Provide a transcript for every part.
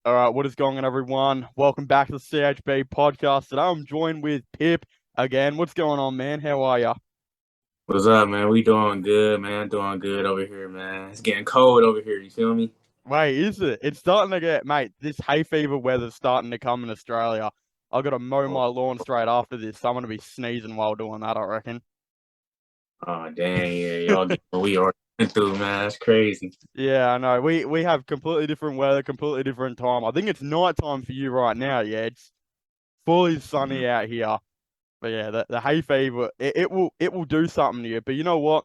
All right, what is going on, everyone? Welcome back to the CHB Podcast. Today I'm joined with Pip again. What's going on, man? How are you? What's up, man? We doing good, man. Doing good over here, man. It's getting cold over here. You feel me? Wait, is it? It's starting to get, mate, this hay fever weather's starting to come in Australia. I've got to mow Oh, my lawn straight after this, so I'm going to be sneezing while doing that, I reckon. oh, dang, yeah, y'all get what we already been through, man. That's crazy. Yeah, I know. We have completely different weather, completely different time. I think it's night time for you right now. Yeah, it's fully Mhm. sunny out here. But yeah, the hay fever, it will do something to you. But you know what?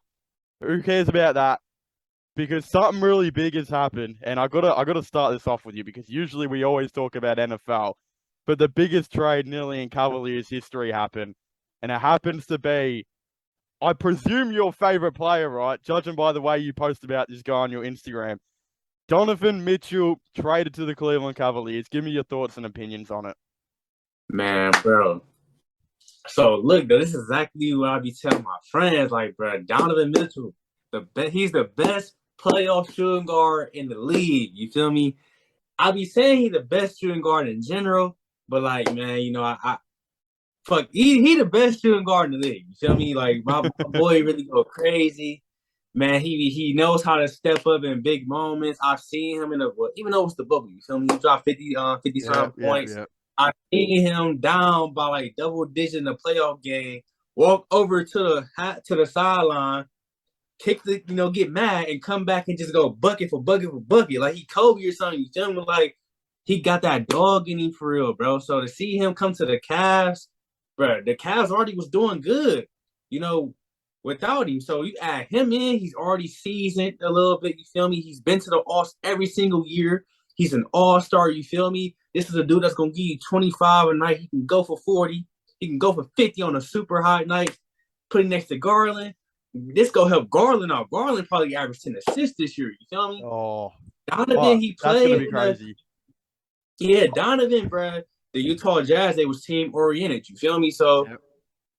Who cares about that? Because something really big has happened, and I gotta start this off with you because usually we always talk about NFL, but the biggest trade nearly in Cavaliers history happened, and it happens to be, I presume, your favorite player, right? Judging by the way you post about this guy on your Instagram, Donovan Mitchell traded to the Cleveland Cavaliers. Give me your thoughts and opinions on it. Man, bro. So look, though, this is exactly what I be telling my friends. Like, bro, Donovan Mitchell, he's the best playoff shooting guard in the league. You feel me? I be saying he's the best shooting guard in general, but like, man, I fuck, he the best shooting guard in the league. You feel me? Like my boy really go crazy. Man, he knows how to step up in big moments. I've seen him in the even though it's the bubble, you feel me? He dropped 50 Yeah, some yeah, points. yeah. I've seen him down by like double digit in the playoff game, walk over to the sideline, kick get mad and come back and just go bucket for bucket for bucket. Like he Kobe or something. You feel me? Like he got that dog in him for real, bro. So to see him come to the Cavs, bro, the Cavs already was doing good, you know, without him. So you add him in, he's already seasoned a little bit. You feel me? He's been to the All every single year. He's an all-star, you feel me? This is a dude that's gonna give you 25 a night. He can go for 40. He can go for 50 on a super hot night. Put it next to Garland. This gonna help Garland out. Garland probably averaged 10 assists this year. You feel me? Oh, Donovan, oh, he that's gonna played be in the crazy. Donovan, bro. The Utah Jazz, they was team oriented. You feel me? So Yep.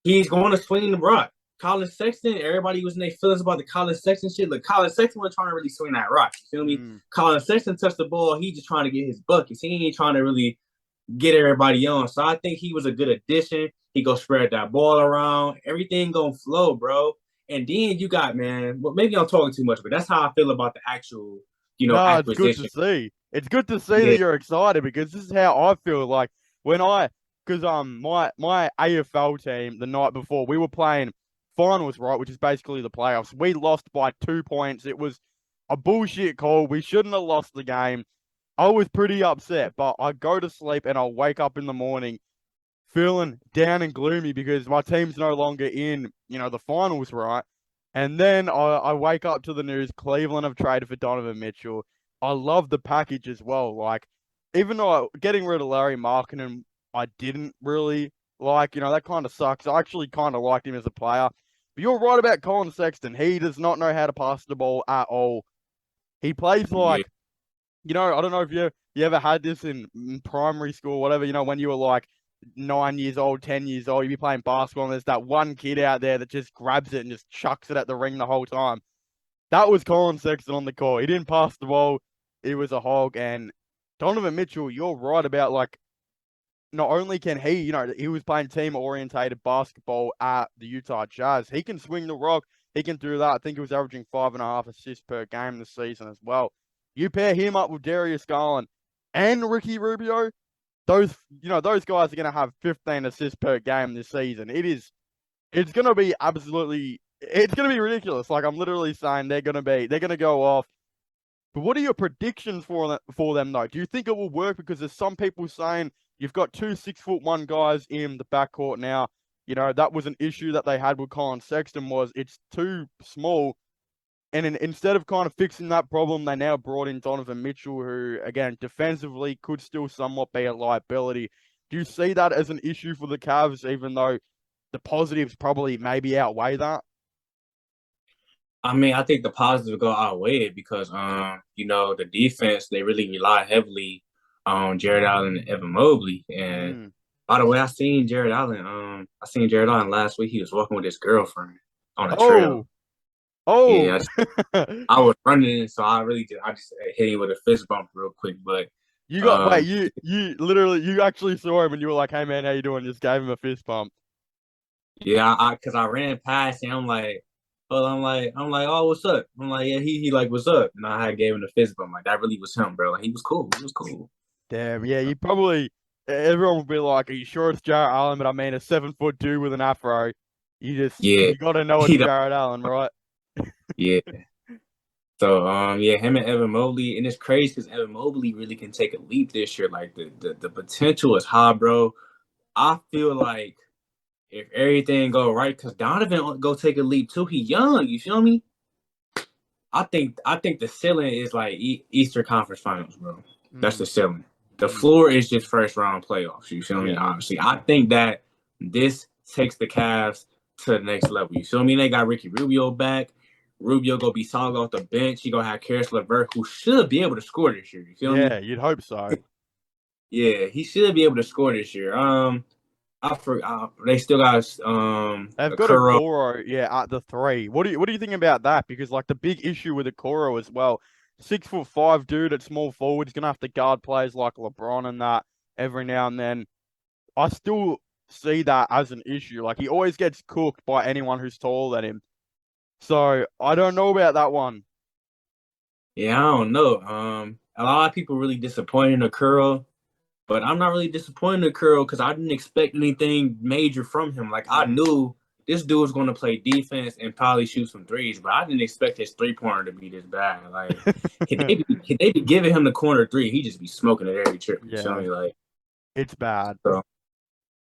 he's going to swing the rock. Colin Sexton, everybody was in their feelings about the Colin Sexton shit. Look, Colin Sexton was trying to really swing that rock. You feel me? Mm. Colin Sexton touched the ball. He just trying to get his buckets. He ain't trying to really get everybody on. So I think he was a good addition. He go spread that ball around. Everything gonna flow, bro. And then you got, man, well, maybe I'm talking too much, but that's how I feel about the actual, No, it's good to acquisition. see. It's good to see that Yeah, you're excited because this is how I feel like when because my AFL team the night before we were playing finals, right, which is basically the playoffs. We lost by 2 points. It was a bullshit call. We shouldn't have lost the game. I was pretty upset, but I go to sleep and I wake up in the morning feeling down and gloomy because my team's no longer in, the finals, right? And then I wake up to the news Cleveland have traded for Donovan Mitchell. I love the package as well. Like, even though getting rid of Larry Markkinen, I didn't really like, that kind of sucks. I actually kind of liked him as a player. But you're right about Colin Sexton. He does not know how to pass the ball at all. He plays yeah, like, I don't know if you ever had this in primary school, or whatever. When you were like 9 years old, 10 years old, you'd be playing basketball, and there's that one kid out there that just grabs it and just chucks it at the ring the whole time. That was Colin Sexton on the court. He didn't pass the ball. He was a hog. And Donovan Mitchell, you're right about like not only can he, he was playing team orientated basketball at the Utah Jazz. He can swing the rock. He can do that. I think he was averaging 5.5 assists per game this season as well. You pair him up with Darius Garland and Ricky Rubio, those guys are gonna have 15 assists per game this season. It's gonna be it's gonna be ridiculous. Like I'm literally saying they're gonna go off. But what are your predictions for them though? Do you think it will work? Because there's some people saying you've got two 6'1" guys in the backcourt now. That was an issue that they had with Colin Sexton was it's too small. And instead of kind of fixing that problem, they now brought in Donovan Mitchell, who again defensively could still somewhat be a liability. Do you see that as an issue for the Cavs, even though the positives probably maybe outweigh that? I mean, I think the positive go outweigh it because, the defense they really rely heavily on Jared Allen and Evan Mobley. And Mm. by the way, I seen Jared Allen. I seen Jared Allen last week. He was walking with his girlfriend on a trail. Oh, oh, Yeah, I was running, so I just hit him with a fist bump real quick. But You got wait, Um, you literally you actually saw him and you were like, "Hey man, how you doing?" Just gave him a fist pump. yeah, because I ran past him. I'm like, well, I'm like, oh, what's up? I'm like, yeah, he like, what's up? And I gave him the fist bump. Like that really was him, bro. Like he was cool. He was cool. Damn, yeah, you probably everyone will be like, "Are you sure it's Jarrett Allen?" But I mean, a 7 foot dude with an afro. Yeah, You got to know it's he don't. Jarrett Allen, right? Yeah. So yeah, him and Evan Mobley, and it's crazy because Evan Mobley really can take a leap this year. Like the potential is high, bro. I feel like if everything go right, because Donovan go take a leap too. He young, you feel me? I think the ceiling is like Eastern Conference Finals, bro. That's the Mm, ceiling. The mm, floor is just first round playoffs. You feel me? yeah, Obviously, I think that this takes the Cavs to the next level. You feel me? They got Ricky Rubio back. Rubio gonna be solid off the bench. He gonna have Karis LeVert, who should be able to score this year. You feel me? yeah. You'd hope so. Yeah, he should be able to score this year. I forgot they still got They've got a Okoro. Koro, yeah, at the three. What do you think about that? Because like the big issue with a Koro as well, 6'5" dude at small forward, he's gonna have to guard players like LeBron and that every now and then. I still see that as an issue. Like he always gets cooked by anyone who's taller than him. So I don't know about that one. Yeah, I don't know. A lot of people really disappointed in Okoro. But I'm not really disappointed in Curl because I didn't expect anything major from him. Like I Mm. knew this dude was going to play defense and probably shoot some threes, but I didn't expect his 3 pointer to be this bad. Like they be giving him the corner three, he just be smoking it every trip. You feel Yeah, me? Like it's bad. so.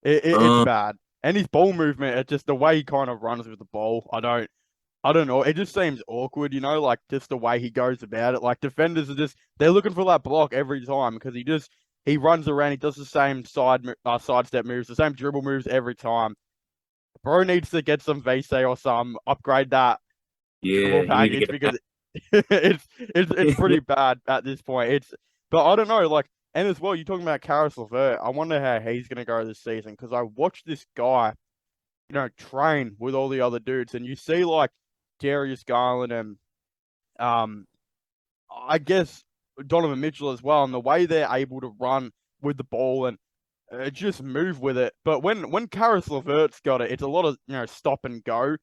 It's Um, bad. And his ball movement, it's just the way he kind of runs with the ball. I don't know. It just seems awkward, like just the way he goes about it. Like defenders are just they're looking for that block every time because he runs around, he does the same sidestep moves, the same dribble moves every time. Bro needs to get some vase or some upgrade that dribble yeah, he need to package get because it's it. pretty bad at this point. But I don't know, like, and as well, you're talking about Caris LeVert. I wonder how he's gonna go this season because I watched this guy, train with all the other dudes, and you see like Darius Garland and um I guess Donovan Mitchell as well, and the way they're able to run with the ball and just move with it. But when Caris LeVert's got it, it's a lot of stop and go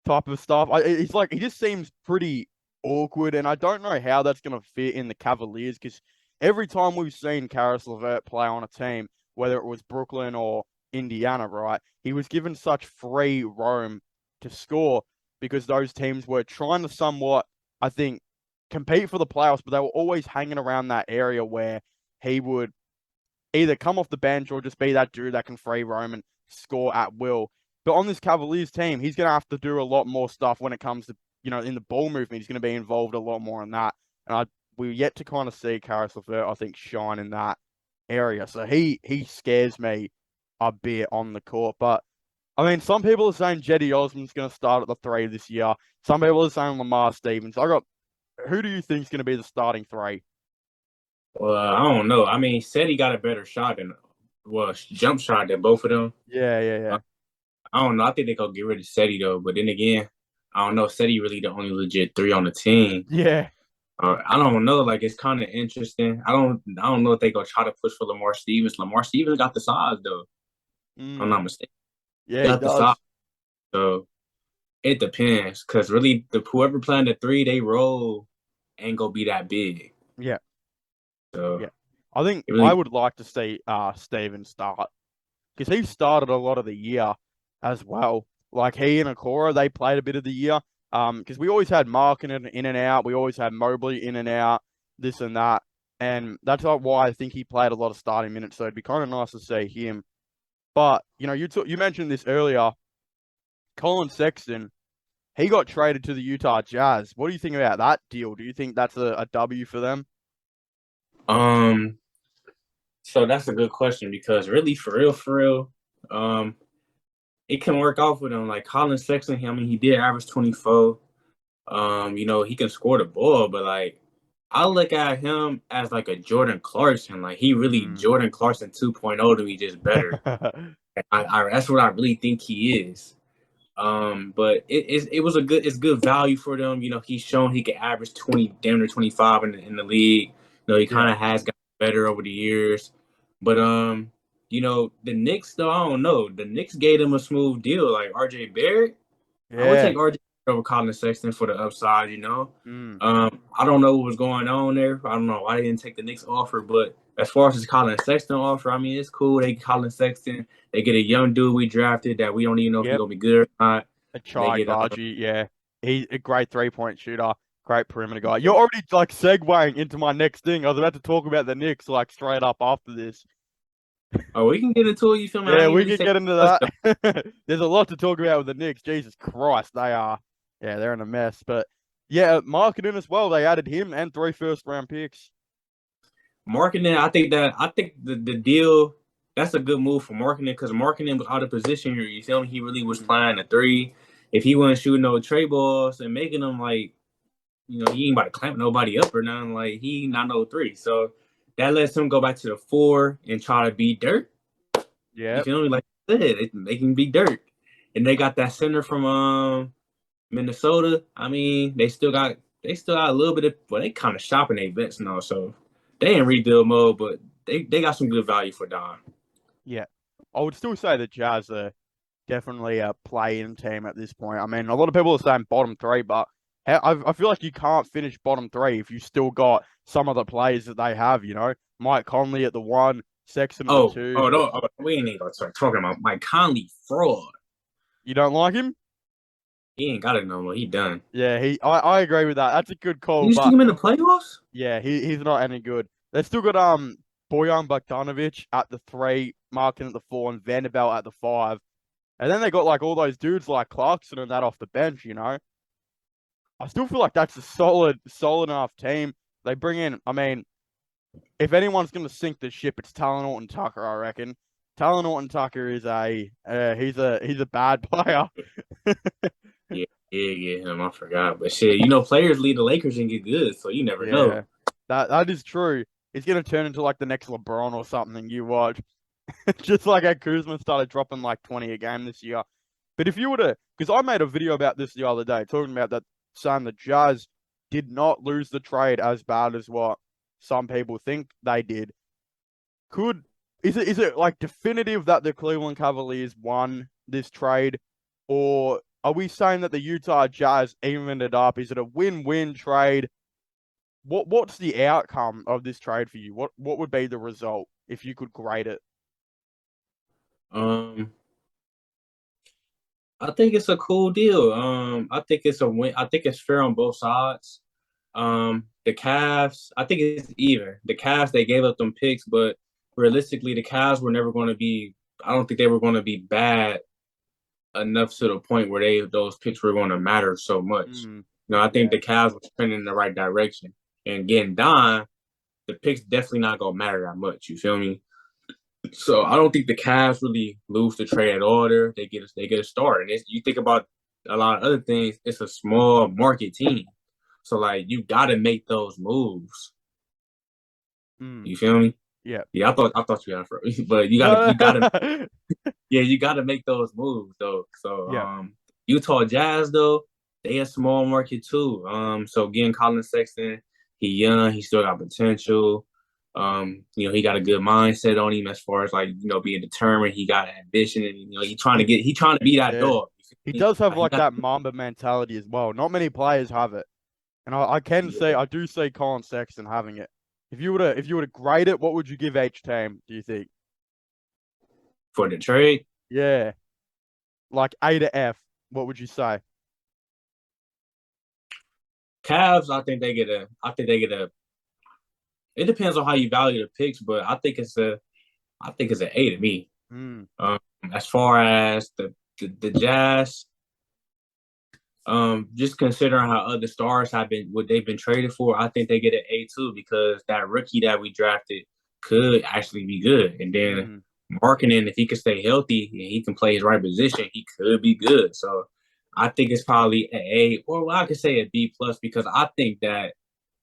type of stuff. He's like he just seems pretty awkward, and I don't know how that's gonna fit in the Cavaliers because every time we've seen Caris LeVert play on a team, whether it was Brooklyn or Indiana, right, he was given such free roam to score because those teams were trying to somewhat, I think, compete for the playoffs, but they were always hanging around that area where he would either come off the bench or just be that dude that can free roam and score at will. But on this Cavaliers team, he's going to have to do a lot more stuff when it comes to, in the ball movement. He's going to be involved a lot more in that. And we're yet to kind of see Caris LeVert, I think, shine in that area. So he scares me a bit on the court. But I mean, some people are saying Jetty Osman's going to start at the three this year. Some people are saying Lamar Stevens. Who do you think is going to be the starting three? Well, I don't know. I mean, said he got a better shot than jump shot than both of them. Yeah, yeah, Uh, yeah. I don't know. I think they gonna get rid of Seti though. But then again, I don't know. Seti really the only legit three on the team. Yeah. I don't know. Like it's kind of interesting. I don't know if they gonna try to push for Lamar Stevens. Lamar Stevens got the size though. If I'm Mm, not mistaken. yeah, He he got the size. does. So it depends. Cause really, the whoever playing the three, they roll ain't gonna be that big. Yeah, So yeah. I think it I really, would like to see Steven start because he started a lot of the year as well. Like he and Okora, they played a bit of the year. Because we always had Mark in and out, we always had Mobley in and out, this and that, and that's like why I think he played a lot of starting minutes. So it'd be kind of nice to see him. But you mentioned this earlier, Colin Sexton. He got traded to the Utah Jazz. What do you think about that deal? Do you think that's a W for them? um. So that's a good question because really, for real, um, it can work off with him. Like Colin Sexton, I mean, he did average 24. He can score the ball, but like I look at him as like a Jordan Clarkson. Like he really Mm. Jordan Clarkson 2.0 to me, just better. That's what I really think he is. But it was it's good value for them. He's shown he can average 20, damn near 25 in the league. He kind Yeah. of has got better over the years. But the Knicks though, I don't know. The Knicks gave them a smooth deal, like RJ Barrett. I would Yeah. take RJ over Colin Sexton for the upside, you know. Mm. I don't know what was going on there. I don't know why they didn't take the Knicks offer, but as far as this Colin Sexton offer, I mean, it's cool. They Colin Sexton, they get a young dude we drafted that we don't even know if he's Yep. gonna be good or not. A They Chai get Baji, yeah. He's a great 3-point shooter, great perimeter guy. You're already like segueing into my next thing. I was about to talk about the Knicks like straight up after this. oh, we can get into it. You feel me? I Yeah, ain't we really can say get into much though. that. There's a lot to talk about with the Knicks. Jesus Christ, they're in a mess. But yeah, marketing as well. They added him and 3 first-round picks. Marketing, I think the deal that's a good move for marketing because marketing was out of position here. You feel me? He really was Mm. playing a three. If he wasn't shooting no tray balls and making them like, he ain't about to clamp nobody up or nothing. Like he not no three. So that lets him go back to the four and try to be dirt. You Yep. feel me? Like I said, it make him be dirt. And they got that center from Minnesota. I mean, they still got a little bit of, well, they kind of shopping their vets now, so they in rebuild mode, but they got some good value for Don. Yeah. I would still say the Jazz are definitely a play-in team at this point. I mean, a lot of people are saying bottom 3, but I feel like you can't finish bottom 3 if you still got some of the players that they have, Mike Conley at the 1, Sexton at the Oh, 2. oh, no, we ain't even start talking about Mike Conley fraud. You don't like him? He ain't got it no more. He done. Yeah, I agree with that. That's a good call, You see but him in the playoffs? yeah, he's not any good. They've still got Bojan Bogdanovic at the 3, Markin at the 4, and Vanderbilt at the 5. And then they got like all those dudes like Clarkson and that off the bench. I still feel like that's a solid enough team. They bring in, I mean, if anyone's going to sink the ship, it's Talon Orton Tucker, I reckon. Talon Orton Tucker is he's a bad player. Yeah, yeah, him. I forgot, but shit, players lead the Lakers and get good, so you never know. Yeah, that is true. He's going to turn into like the next LeBron or something. You watch, just like how Kuzma started dropping like 20 a game this year. But if you were to, because I made a video about this the other day, talking about that, saying the Jazz did not lose the trade as bad as what some people think they did. Is it like definitive that the Cleveland Cavaliers won this trade, or are we saying that the Utah Jazz evened it up? Is it a win-win trade? What's the outcome of this trade for you? What would be the result if you could grade it? Um, I think it's a cool deal. I think it's a win. I think it's fair on both sides. The Cavs, I think it's even. The Cavs, they gave up them picks, but realistically, the Cavs were never going to be. I don't think they were going to be bad enough to the point where those picks were going to matter so much. Mm, I think yeah. the Cavs were trending in the right direction, and getting Don, the picks definitely not going to matter that much. You feel me? So I don't think the Cavs really lose the trade at all. There, they get a start, and you think about a lot of other things. It's a small market team, so like you got to make those moves. Mm, You feel me? yeah. Yeah, I thought you had it, but you gotta No. you gotta yeah, you gotta make those moves though. So Yeah. Utah Jazz though, they a small market too. So again, Colin Sexton, he young, he still got potential. He got a good mindset on him as far as like, being determined. He got ambition and he trying to be that Yeah. dog. He does have Like, he like got that Mamba mentality as well. Not many players have it. And I do see Colin Sexton having it. If you were to grade it, what would you give each team, do you think? for the trade. Yeah. Like A to F, what would you say? Cavs, I think they get a it depends on how you value the picks, but I think it's an A to me. Mm, Um, as far as the Jazz, just considering how other stars have been what they've been traded for, I think they get an A too because that rookie that we drafted could actually be good. And then mm. marketing, if he can stay healthy and he can play his right position, he could be good. So I think it's probably an A, or I could say a B plus because I think that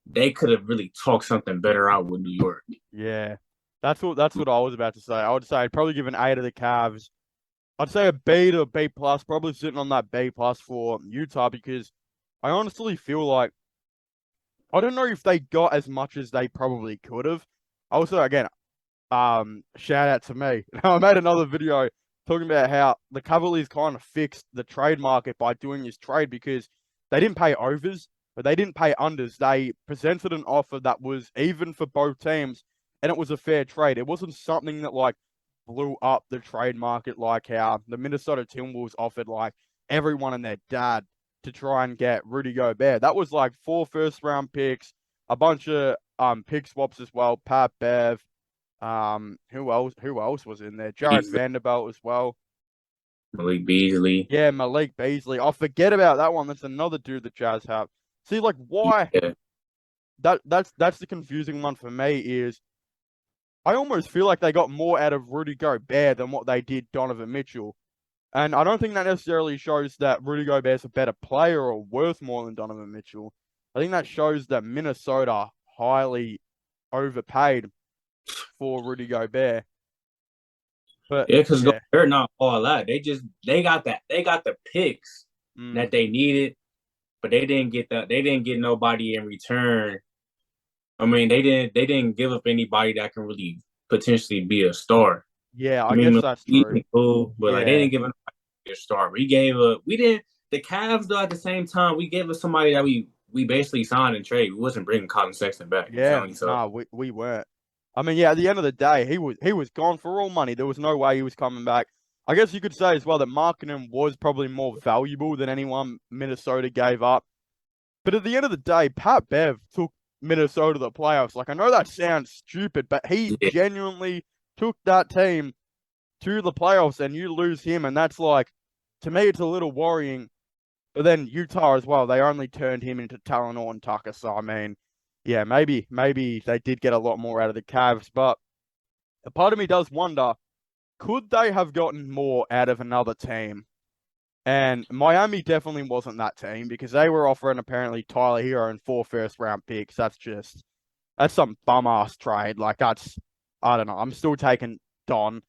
they could have really talked something better out with New York. Yeah. That's what I was about to say. I would say I'd probably give an A to the Cavs. I'd say a B to a B plus, probably sitting on that B plus for Utah because I honestly feel like I don't know if they got as much as they probably could have. Also, again, shout out to me. I made another video talking about how the Cavaliers kind of fixed the trade market by doing this trade because they didn't pay overs, but they didn't pay unders. They presented an offer that was even for both teams, and it was a fair trade. It wasn't something that like blew up the trade market like how the Minnesota Timberwolves offered like everyone and their dad to try and get Rudy Gobert. That was like 4 first-round picks, a bunch of pick swaps as well, Pat Bev. Who else? Who else was in there? Jared Beasley, Vanderbilt as well. Malik Beasley. Yeah, Malik Beasley. I forget about that one. That's another dude the Jazz have. See, like, why? Yeah. That's the confusing one for me. Is I almost feel like they got more out of Rudy Gobert than what they did Donovan Mitchell, and I don't think that necessarily shows that Rudy Gobert's a better player or worth more than Donovan Mitchell. I think that shows that Minnesota highly overpaid for Rudy Gobert. But Yeah, because yeah. they're not all that. They got the picks that they needed, but they didn't get that. They didn't get nobody in return. I mean, they didn't give up anybody that can really potentially be a star. Yeah, I I mean, guess that's true. cool, but like they Yeah. didn't give anybody a star. We didn't the Cavs though at the same time. We gave us somebody that we basically signed and trade. We wasn't bringing Colin Sexton back. You Yeah, feel me? So nah, we weren't. I mean, yeah, at the end of the day, he was gone for all money. There was no way he was coming back. I guess you could say as well that Markkanen was probably more valuable than anyone Minnesota gave up. But at the end of the day, Pat Bev took Minnesota to the playoffs. Like, I know that sounds stupid, but he yeah, genuinely took that team to the playoffs, and you lose him, and that's like, to me, it's a little worrying. But then Utah as well, they only turned him into Talonor and Tucker. So I mean, yeah, maybe they did get a lot more out of the Cavs, but a part of me does wonder, could they have gotten more out of another team? And Miami definitely wasn't that team because they were offering apparently Tyler Hero and 4 first-round picks. That's some bum ass trade. Like that's, I don't know. I'm still taking Don.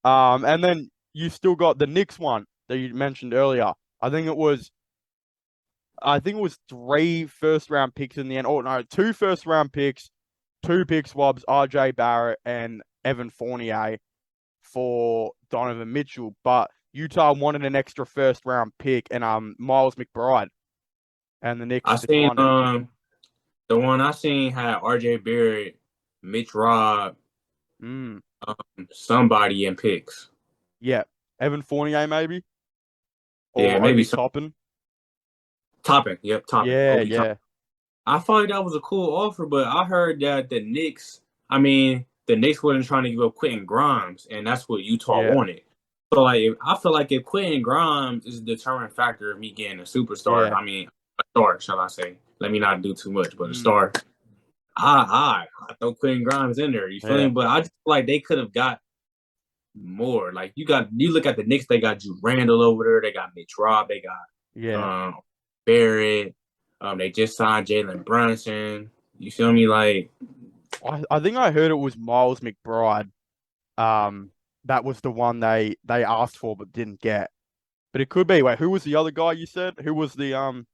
And then you still got the Knicks one that you mentioned earlier. I think it was 3 first-round picks in the end. Oh no, 2 first-round picks, 2 pick swabs, RJ Barrett and Evan Fournier for Donovan Mitchell. But Utah wanted an extra first-round pick and Miles McBride, and the Knicks I seen declined it. the one I seen had RJ Barrett, Mitch Robb, Mm, somebody in picks. yeah, Evan Fournier maybe Yeah, or maybe Obi some Toppin. Toppin. Yep, Toppin. Yeah, Obi Toppin. yeah, I thought like that was a cool offer, but I heard that the Knicks wasn't trying to give up Quentin Grimes, and that's what Utah yeah, wanted. So like, I feel like if Quentin Grimes is a determining factor of me getting a superstar, yeah. I mean a star, shall I say? Let me not do too much, but a Mm, star. I throw Quentin Grimes in there. You feel yeah, me? But I just feel like they could have got more. Like you look at the Knicks, they got Drew Randall over there, they got Mitch Robb, they got yeah. Barrett. They just signed Jalen Brunson. You feel me? Like, I think I heard it was Miles McBride. That was the one they asked for but didn't get. But it could be. Wait, who was the other guy you said? Who was the?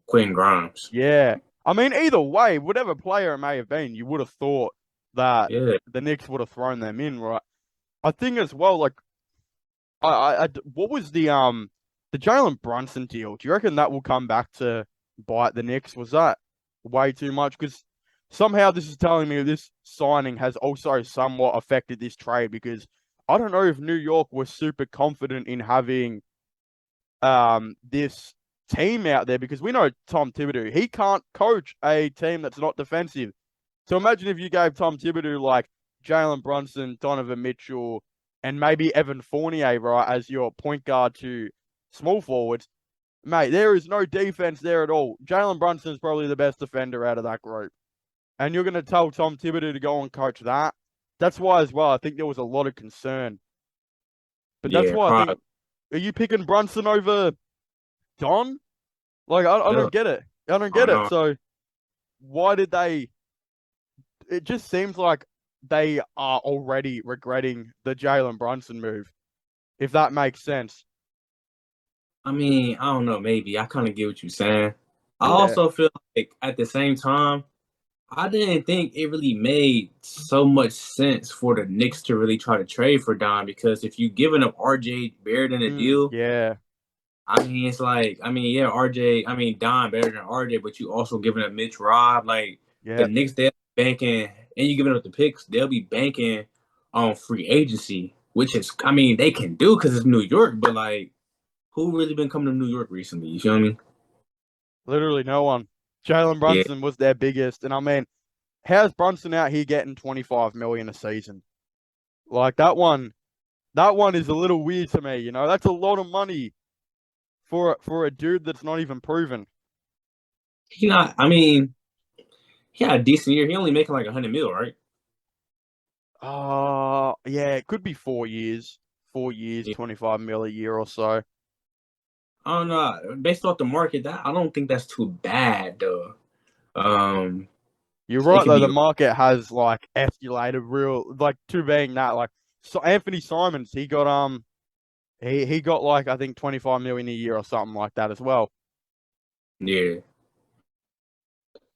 Quentin Grimes. Yeah. I mean, either way, whatever player it may have been, you would have thought that Yeah. the Knicks would have thrown them in, right? I think as well, like, what was the Jalen Brunson deal? Do you reckon that will come back to bite the Knicks? Was that way too much? Because somehow this is telling me this signing has also somewhat affected this trade because I don't know if New York was super confident in having this team out there because we know Tom Thibodeau, he can't coach a team that's not defensive. So imagine if you gave Tom Thibodeau like Jalen Brunson, Donovan Mitchell, and maybe Evan Fournier, right, as your point guard to small forwards. Mate, there is no defense there at all. Jalen Brunson's probably the best defender out of that group. And you're going to tell Tom Thibodeau to go and coach that? That's why as well, I think there was a lot of concern. But that's Yeah, why I probably. think, are you picking Brunson over Don? Like, I Yeah, don't get it. I don't I get don't it. know. So why did they? It just seems like they are already regretting the Jalen Brunson move, if that makes sense. I mean, I don't know. Maybe I kind of get what you're saying. I Yeah. also feel like at the same time, I didn't think it really made so much sense for the Knicks to really try to trade for Don because if you giving up RJ Barrett in a deal, Yeah, I mean it's like yeah, RJ, Don better than RJ, but you also giving up Mitch Rob, like the yeah. Knicks they're banking and you giving up the picks, they'll be banking on free agency, which is they can do because it's New York, but like who really been coming to New York recently? You feel me? Literally no one. Jalen Yeah. Brunson was their biggest, and I mean, how's Brunson out here getting 25 million a season? Like that one is a little weird to me. You know, that's a lot of money for a dude that's not even proven. He not he had a decent year. He only making like 100 mil, right? Yeah, it could be 4 years. 4 years, Yeah. 25 mil a year or so. I don't know. Based off the market, that I don't think that's too bad though. Um, You're it right could though, the be. market has like escalated real like to being that like so Anthony Simons, he got like I think 25 million a year or something like that as well. Yeah,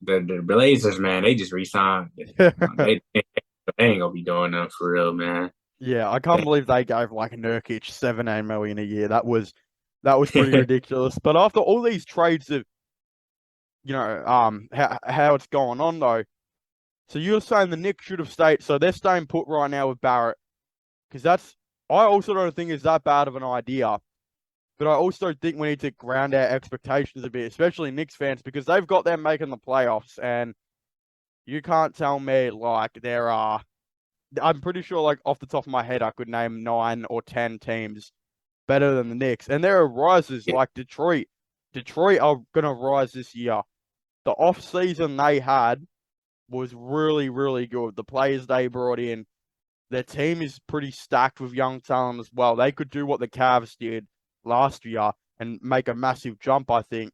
the Blazers, man, they just re-signed. They ain't gonna be doing nothing for real, man. Yeah, I can't believe they gave like Nurkic 17 million a year. That was pretty ridiculous. But after all these trades of how it's going on though. So you're saying the Knicks should have stayed, so they're staying put right now with Barrett because I also don't think it's that bad of an idea. But I also think we need to ground our expectations a bit, especially Knicks fans, because they've got them making the playoffs, and you can't tell me like there are. I'm pretty sure, like off the top of my head, I could name 9 or 10 teams better than the Knicks, and there are rises like Detroit. Detroit are gonna rise this year. The off season they had was really, really good. The players they brought in, their team is pretty stacked with young talent as well. They could do what the Cavs did last year and make a massive jump, I think.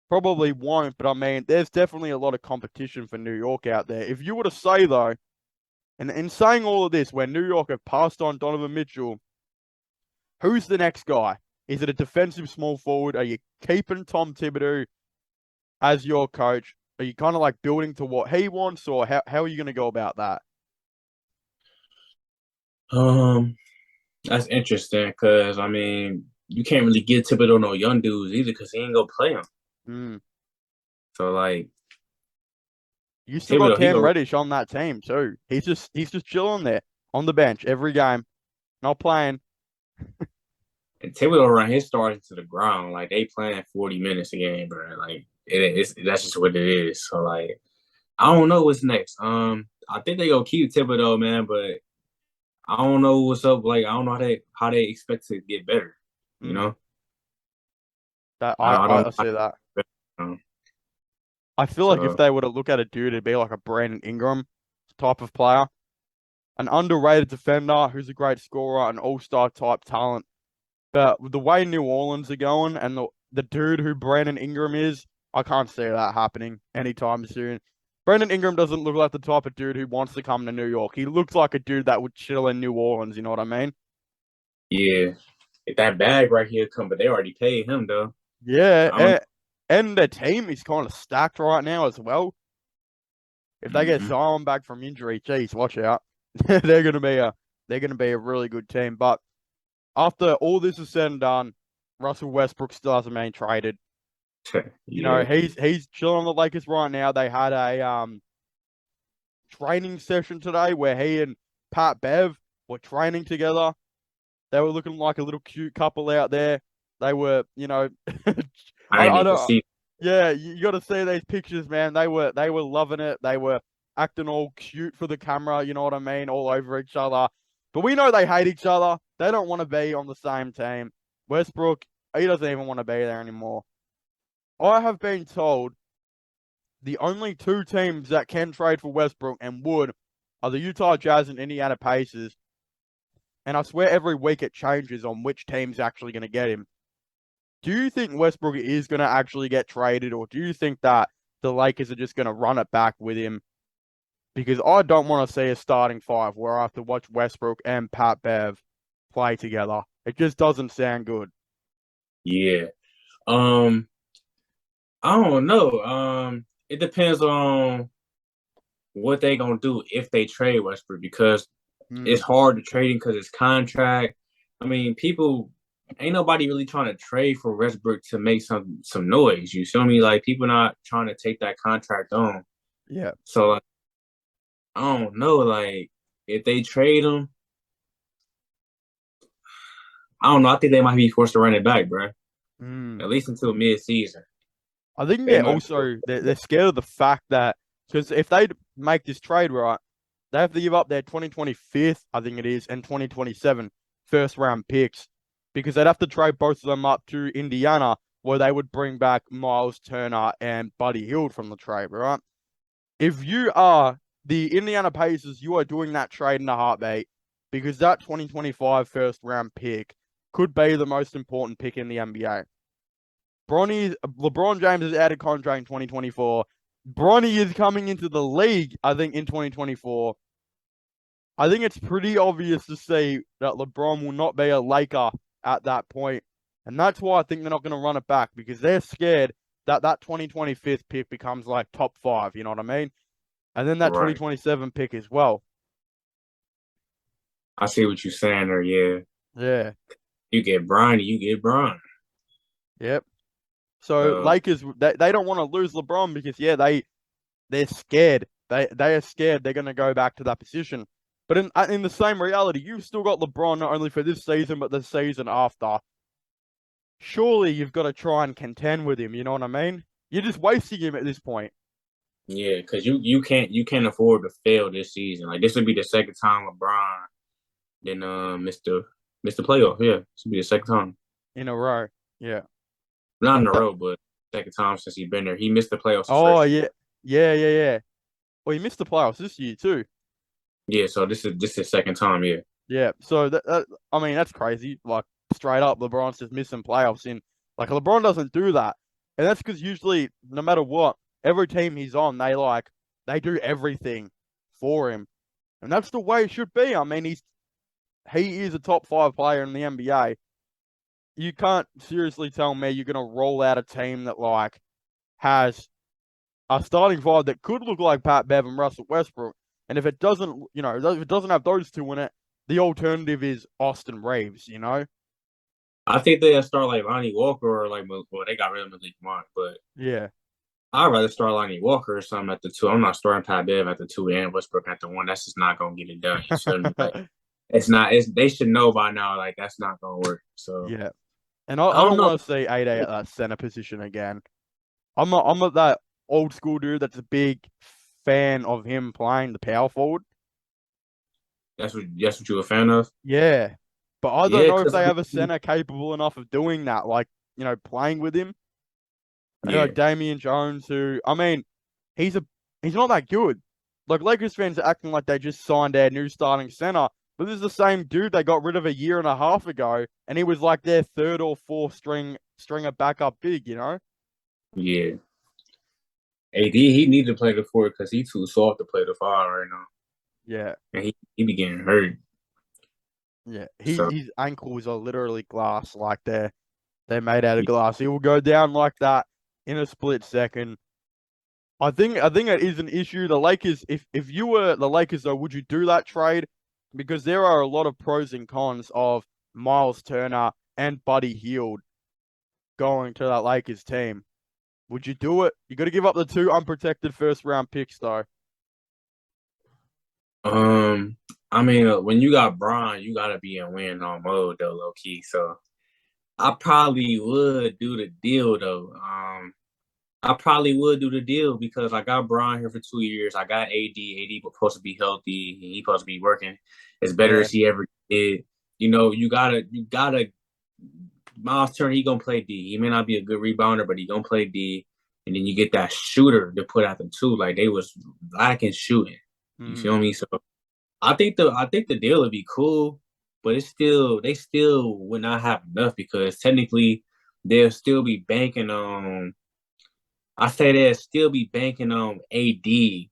Probably won't, but I mean, there's definitely a lot of competition for New York out there. If you were to say, though, and in saying all of this, where New York have passed on Donovan Mitchell, who's the next guy? Is it a defensive small forward? Are you keeping Tom Thibodeau as your coach? Are you kind of like building to what he wants, or how are you going to go about that? Um, that's interesting because you can't really give Thibodeau no young dudes either because he ain't gonna play them. Mm. So like You still got Thibodeau, he Cam go Reddish on that team too. He's just chilling there on the bench every game, not playing. and Thibodeau run his stars to the ground. Like they playing 40 minutes a game, bro. Like it's that's just what it is. So like I don't know what's next. I think they gonna keep Thibodeau, man, but I don't know what's up. Like I don't know how they expect to get better. You Mm. know, That I don't I see that. know. I feel like if So they were to look at a dude, it'd be like a Brandon Ingram type of player, an underrated defender who's a great scorer, an all-star type talent. But with the way New Orleans are going and the dude who Brandon Ingram is, I can't see that happening anytime soon. Brandon Ingram doesn't look like the type of dude who wants to come to New York. He looks like a dude that would chill in New Orleans, you know what I mean? yeah, if that bag right here come, but they already paid him though. Yeah, I don't. and their team is kind of stacked right now as well. If they get Mhm. Zion back from injury, geez, watch out. they're gonna be a they're gonna be a really good team. But after all this is said and done, Russell Westbrook still hasn't been traded. You know, Yeah, he's chilling on the Lakers right now. They had a training session today where he and Pat Bev were training together. They were looking like a little cute couple out there. They were, I didn't I even don't. see. Yeah, you got to see these pictures, man. They were loving it. They were acting all cute for the camera. You know what I mean? All over each other. But we know they hate each other. They don't want to be on the same team. Westbrook, he doesn't even want to be there anymore. I have been told the only two teams that can trade for Westbrook and would are the Utah Jazz and Indiana Pacers. And I swear every week it changes on which team's actually going to get him. Do you think Westbrook is going to actually get traded, or do you think that the Lakers are just going to run it back with him? Because I don't want to see a starting five where I have to watch Westbrook and Pat Bev play together. It just doesn't sound good. Yeah. Um, I don't know. It depends on what they gonna do if they trade Westbrook, because it's Mm, hard to trade him because his contract. I mean, people ain't nobody really trying to trade for Westbrook to make some noise. You feel me? Like people not trying to take that contract on. yeah. So like, I don't know. Like if they trade him, I don't know. I think they might be forced to run it back, bro. Mm. At least until mid-season. I think They they're might. also they're scared of the fact that because if they make this trade right, they have to give up their 2025, I think it is, and 2027 first round picks because they'd have to trade both of them up to Indiana where they would bring back Miles Turner and Buddy Hield from the trade, right? If you are the Indiana Pacers, you are doing that trade in a heartbeat because that 2025 first round pick could be the most important pick in the NBA. LeBron James is out of contract in 2024. Bronny is coming into the league, I think, in 2024. I think it's pretty obvious to see that LeBron will not be a Laker at that point. And that's why I think they're not going to run it back because they're scared that that 2025 pick becomes like top five. You know what I mean? And then that Right. 2027 pick as well. I see what you're saying there. Yeah. Yeah. You get Bronny, you get Bron. Yep. So So Lakers, they don't want to lose LeBron because yeah, they're scared. They are scared they're going to go back to that position. But in the same reality, you've still got LeBron not only for this season but the season after. Surely you've got to try and contend with him. You know what I mean? You're just wasting him at this point. yeah, because you can't afford to fail this season. Like this would be the second time LeBron then missed the playoff. Yeah, this would be the second time. In a row. Yeah. Not in Like a that. row, but second time since he's been there. He missed the playoffs his Oh first year. yeah. Yeah. Well, he missed the playoffs this year too. Yeah, so this is his second time. Yeah, Yeah. So I mean that's crazy. Like straight up, LeBron's just missing playoffs in. Like LeBron doesn't do that, and that's because usually, no matter what, every team he's on, they do everything for him, and that's the way it should be. I mean, he is a top five player in the NBA. You can't seriously tell me you're gonna roll out a team that like has a starting five that could look like Pat Bev and Russell Westbrook. And if it doesn't, if it doesn't have those two in it, the alternative is Austin Reeves, you know? I think they'll start like Lonnie Walker or like well they got rid of Malik Monk, but Yeah. I'd rather start Lonnie Walker or something at the two. I'm not starting Pat Bev at the two and Westbrook at the one. That's just not gonna get it done. You feel me? Like it's not. It's they should know by now. Like that's not gonna work. So Yeah. And I I don't don't know. want to see 8A at that center position again. I'm not that old school dude that's a big fan of him playing the power forward. That's what you're a fan of. Yeah. But I don't Yeah, know if because they I have a mean, center capable enough of doing that, like, playing with him. yeah, Damian Jones, who I mean, he's a he's not that good. Like Lakers fans are acting like they just signed their new starting center, but this is the same dude they got rid of a year and a half ago, and he was like their third or fourth stringer backup big, you know? yeah. AD he need to play the four because he too soft to play the five right now, Yeah, and he be getting hurt. yeah. So His ankles are literally glass, like they're made out of glass. He will go down like that in a split second. I think it is an issue. The Lakers, if you were the Lakers though, would you do that trade? Because there are a lot of pros and cons of Miles Turner and Buddy Hield going to that Lakers team. Would you do it? You got to give up the two unprotected first round picks though. I mean, when you got Bron, you gotta be in win on mode though, low key. So I probably would do the deal though. I probably would do the deal because I got Bron here for 2 years. I got AD. AD supposed to be healthy. He supposed to be working as better Yeah. as he ever did. You gotta. Miles Turner, he gonna play D. He may not be a good rebounder, but he gonna play D. And then you get that shooter to put out the two. Like they was lacking shooting. You Mm, feel me? So I think the deal would be cool, but they still would not have enough because technically they'll still be banking on. I say they'll still be banking on AD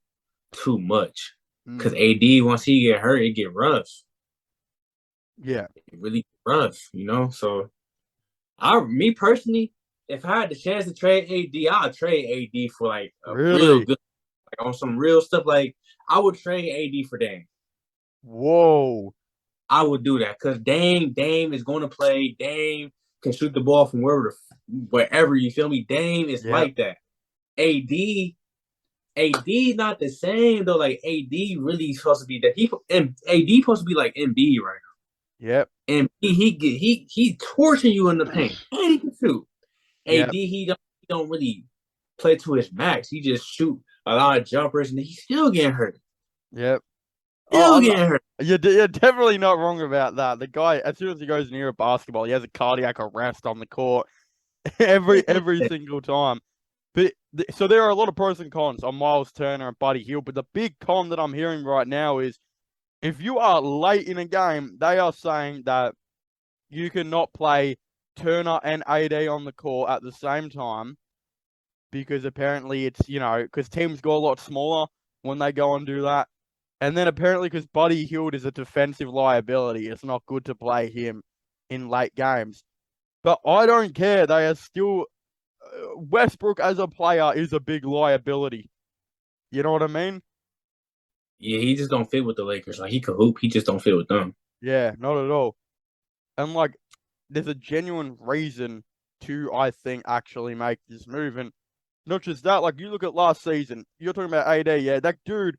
too much because mm. AD once he get hurt, it get rough. Yeah. It really get rough. So me personally, if I had the chance to trade AD, I'd trade AD for like a real Really? good, like on some real stuff. Like I would trade AD for Dame. Whoa. I would do that because Dame is going to play. Dame can shoot the ball from wherever. You feel me? Dame is Yep. like that. AD not the same though. Like AD really supposed to be that. AD supposed to be like MB right Yep. now. And he torching you in the paint. And he can shoot. AD Yep. he don't really play to his max. He just shoot a lot of jumpers and he's still getting hurt. Yep. Oh, Still I'm not, getting hurt. you're definitely not wrong about that. The guy, as soon as he goes near a basketball, he has a cardiac arrest on the court every single time. But so there are a lot of pros and cons on Miles Turner and Buddy Hield. But the big con that I'm hearing right now is if you are late in a game, they are saying that you cannot play Turner and AD on the court at the same time because apparently it's, because teams go a lot smaller when they go and do that. And then apparently because Buddy Hield is a defensive liability, it's not good to play him in late games. But I don't care. They are still Westbrook as a player is a big liability. You know what I mean? Yeah, he just don't fit with the Lakers. Like he could hoop, he just don't fit with them. Yeah, not at all. And like, there's a genuine reason to, I think, actually make this move. And not just that, like you look at last season, you're talking about AD, yeah, that dude,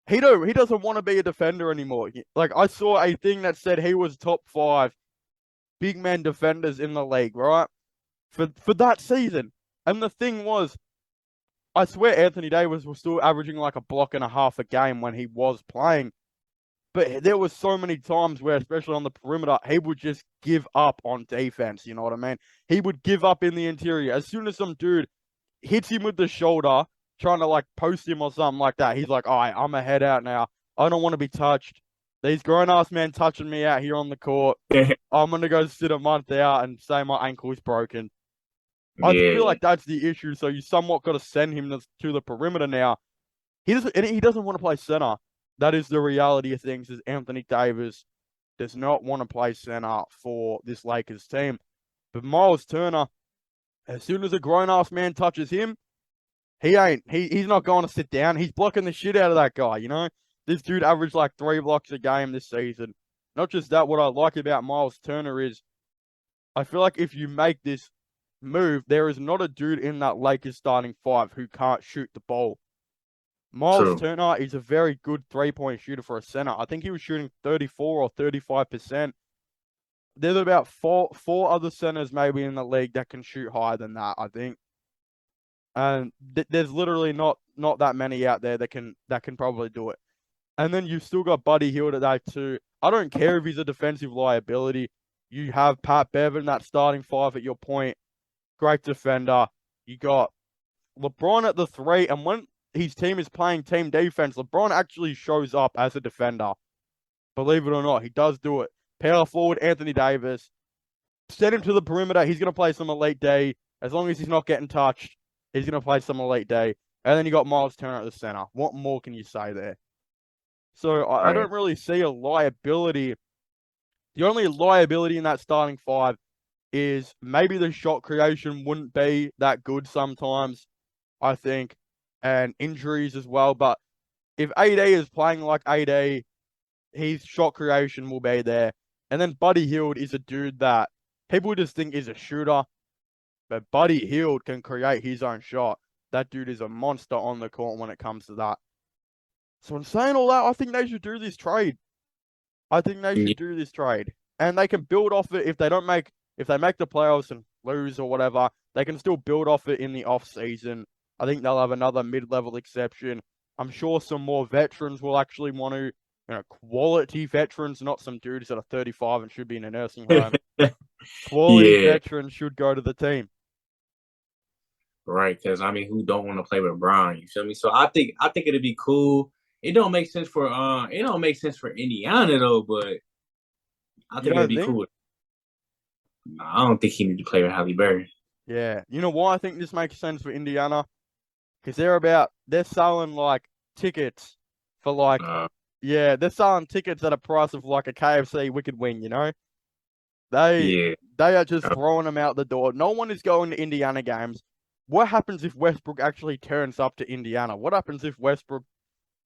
he doesn't want to be a defender anymore. Like I saw a thing that said he was top 5 big man defenders in the league, right? For that season. And the thing was, I swear Anthony Davis was still averaging like a block and a half a game when he was playing. But there was so many times where, especially on the perimeter, he would just give up on defense. You know what I mean? He would give up in the interior. As soon as some dude hits him with the shoulder, trying to like post him or something like that, he's like, all right, I'm a head out now. I don't want to be touched. These grown-ass men touching me out here on the court. I'm going to go sit a month out and say my ankle is broken. I feel like that's the issue. So you somewhat got to send him to the perimeter now. He doesn't want to play center. That is the reality of things. Is Anthony Davis does not want to play center for this Lakers team. But Miles Turner, as soon as a grown ass man touches him, he's not going to sit down. He's blocking the shit out of that guy. This dude averaged like 3 blocks a game this season. Not just that, what I like about Miles Turner is I feel like if you make this move, there is not a dude in that Lakers starting 5 who can't shoot the ball. Miles Turner is a very good 3-point shooter for a center. I think he was shooting 34 or 35%. There's about four other centers maybe in the league that can shoot higher than that, I think. And there's literally not that many out there that can probably do it. And then you've still got Buddy Hield at that too. I don't care if he's a defensive liability. You have Pat Bevan, that starting 5 at your point. Great defender. You got LeBron at the 3, and when his team is playing team defense, LeBron actually shows up as a defender. Believe it or not, he does do it. Power forward, Anthony Davis. Send him to the perimeter. He's going to play some elite D. As long as he's not getting touched, he's going to play some elite D. And then you got Miles Turner at the center. What more can you say there? So I don't really see a liability. The only liability in that starting 5 is maybe the shot creation wouldn't be that good sometimes, I think, and injuries as well. But if AD is playing like AD, his shot creation will be there. And then Buddy Hield is a dude that people just think is a shooter, but Buddy Hield can create his own shot. That dude is a monster on the court when it comes to that. So in saying all that, I think they should do this trade. And they can build off it if they make the playoffs and lose or whatever, they can still build off it in the off season. I think they'll have another mid-level exception. I'm sure some more veterans will actually want to, quality veterans, not some dudes that are 35 and should be in a nursing home. Quality veterans should go to the team. Right, because who don't want to play with Brian? You feel me? So I think it'd be cool. It don't make sense for Indiana though, but I think it'd be cool. No, I don't think he need to play with Halle Berry. Yeah, you know why I think this makes sense for Indiana? Because they're selling like tickets for like they're selling tickets at a price of like a KFC wicked wing. They are just throwing them out the door. No one is going to Indiana games. What happens if Westbrook actually turns up to Indiana? What happens if Westbrook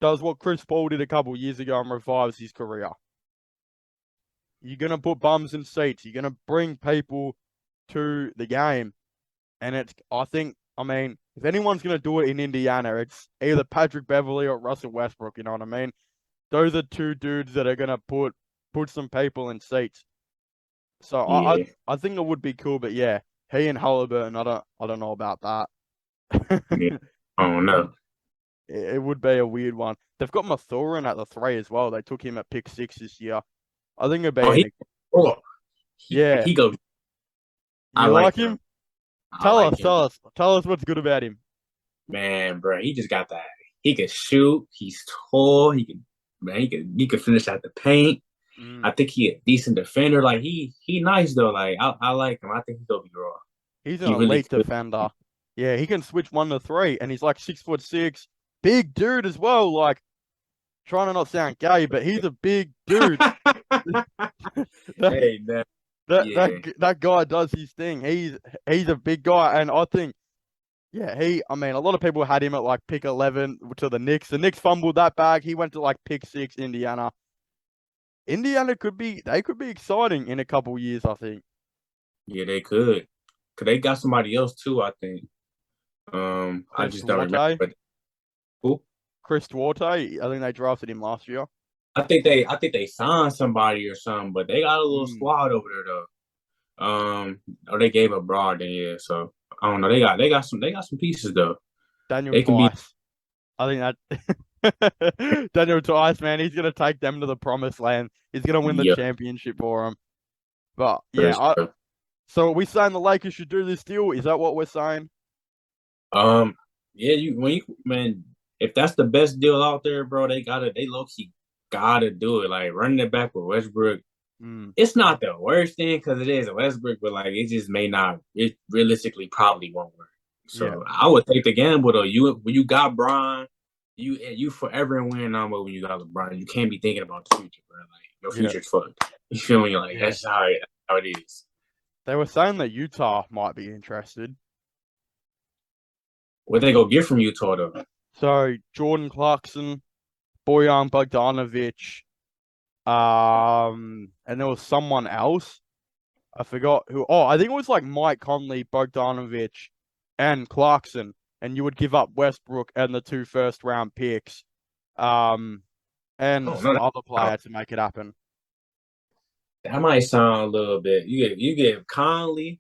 does what Chris Paul did a couple years ago and revives his career. You're gonna put bums in seats. You're gonna bring people to the game, and I mean, if anyone's gonna do it in Indiana, it's either Patrick Beverley or Russell Westbrook. You know what I mean? Those are two dudes that are gonna put some people in seats. So Yeah. I think it would be cool, but yeah, he and Halliburton, I don't know about that. Yeah. I don't know. It would be a weird one. They've got Mathurin at the 3 as well. They took him at pick 6 this year. I think it'd be Oh, oh, yeah. he goes. I You like like him? him. I like him. Tell us what's good about him. Man, bro, he just got that. He can shoot. He's tall. He can finish out the paint. I think he a decent defender. Like he nice though. Like I like him. I think he'll be raw. He's an He really elite defender. Yeah, he can switch 1 to 3, and he's like 6'6", big dude as well. Like trying to not sound gay, but he's a big dude. Hey man. That guy does his thing. He's a big guy, and I think yeah, I mean, a lot of people had him at like pick 11 to the Knicks. The Knicks fumbled that bag. He went to like pick 6, Indiana. Indiana could be exciting in a couple years, I think. Yeah, they could. Cause they got somebody else too, I think. I just don't remember. Who? Chris Duarte. I think they drafted him last year. I think they signed somebody or something, but they got a little squad over there though. Or they gave a broad then, yeah. So I don't know. They got some pieces though. Daniel Tice. I think that Daniel Tice, man, he's gonna take them to the promised land. He's gonna win the championship for them. But yeah, so are we saying the Lakers should do this deal? Is that what we're saying? Yeah, man, if that's the best deal out there, bro, they low key gotta do it. Like running it back with Westbrook. It's not the worst thing because it is a Westbrook, but like it just may not. It realistically probably won't work. So I would take the gamble though. When you got Bron, you forever win number when you got LeBron. You can't be thinking about the future, bro. Like your future's fucked. You feel me? Like that's how it is. They were saying that Utah might be interested. What they go get from Utah though? So Jordan Clarkson, Bojan Bogdanovic, and there was someone else. I forgot who. Oh, I think it was like Mike Conley, Bogdanovic, and Clarkson. And you would give up Westbrook and the 2 first-round picks, and some other player to make it happen. That might sound a little bit. You get Conley,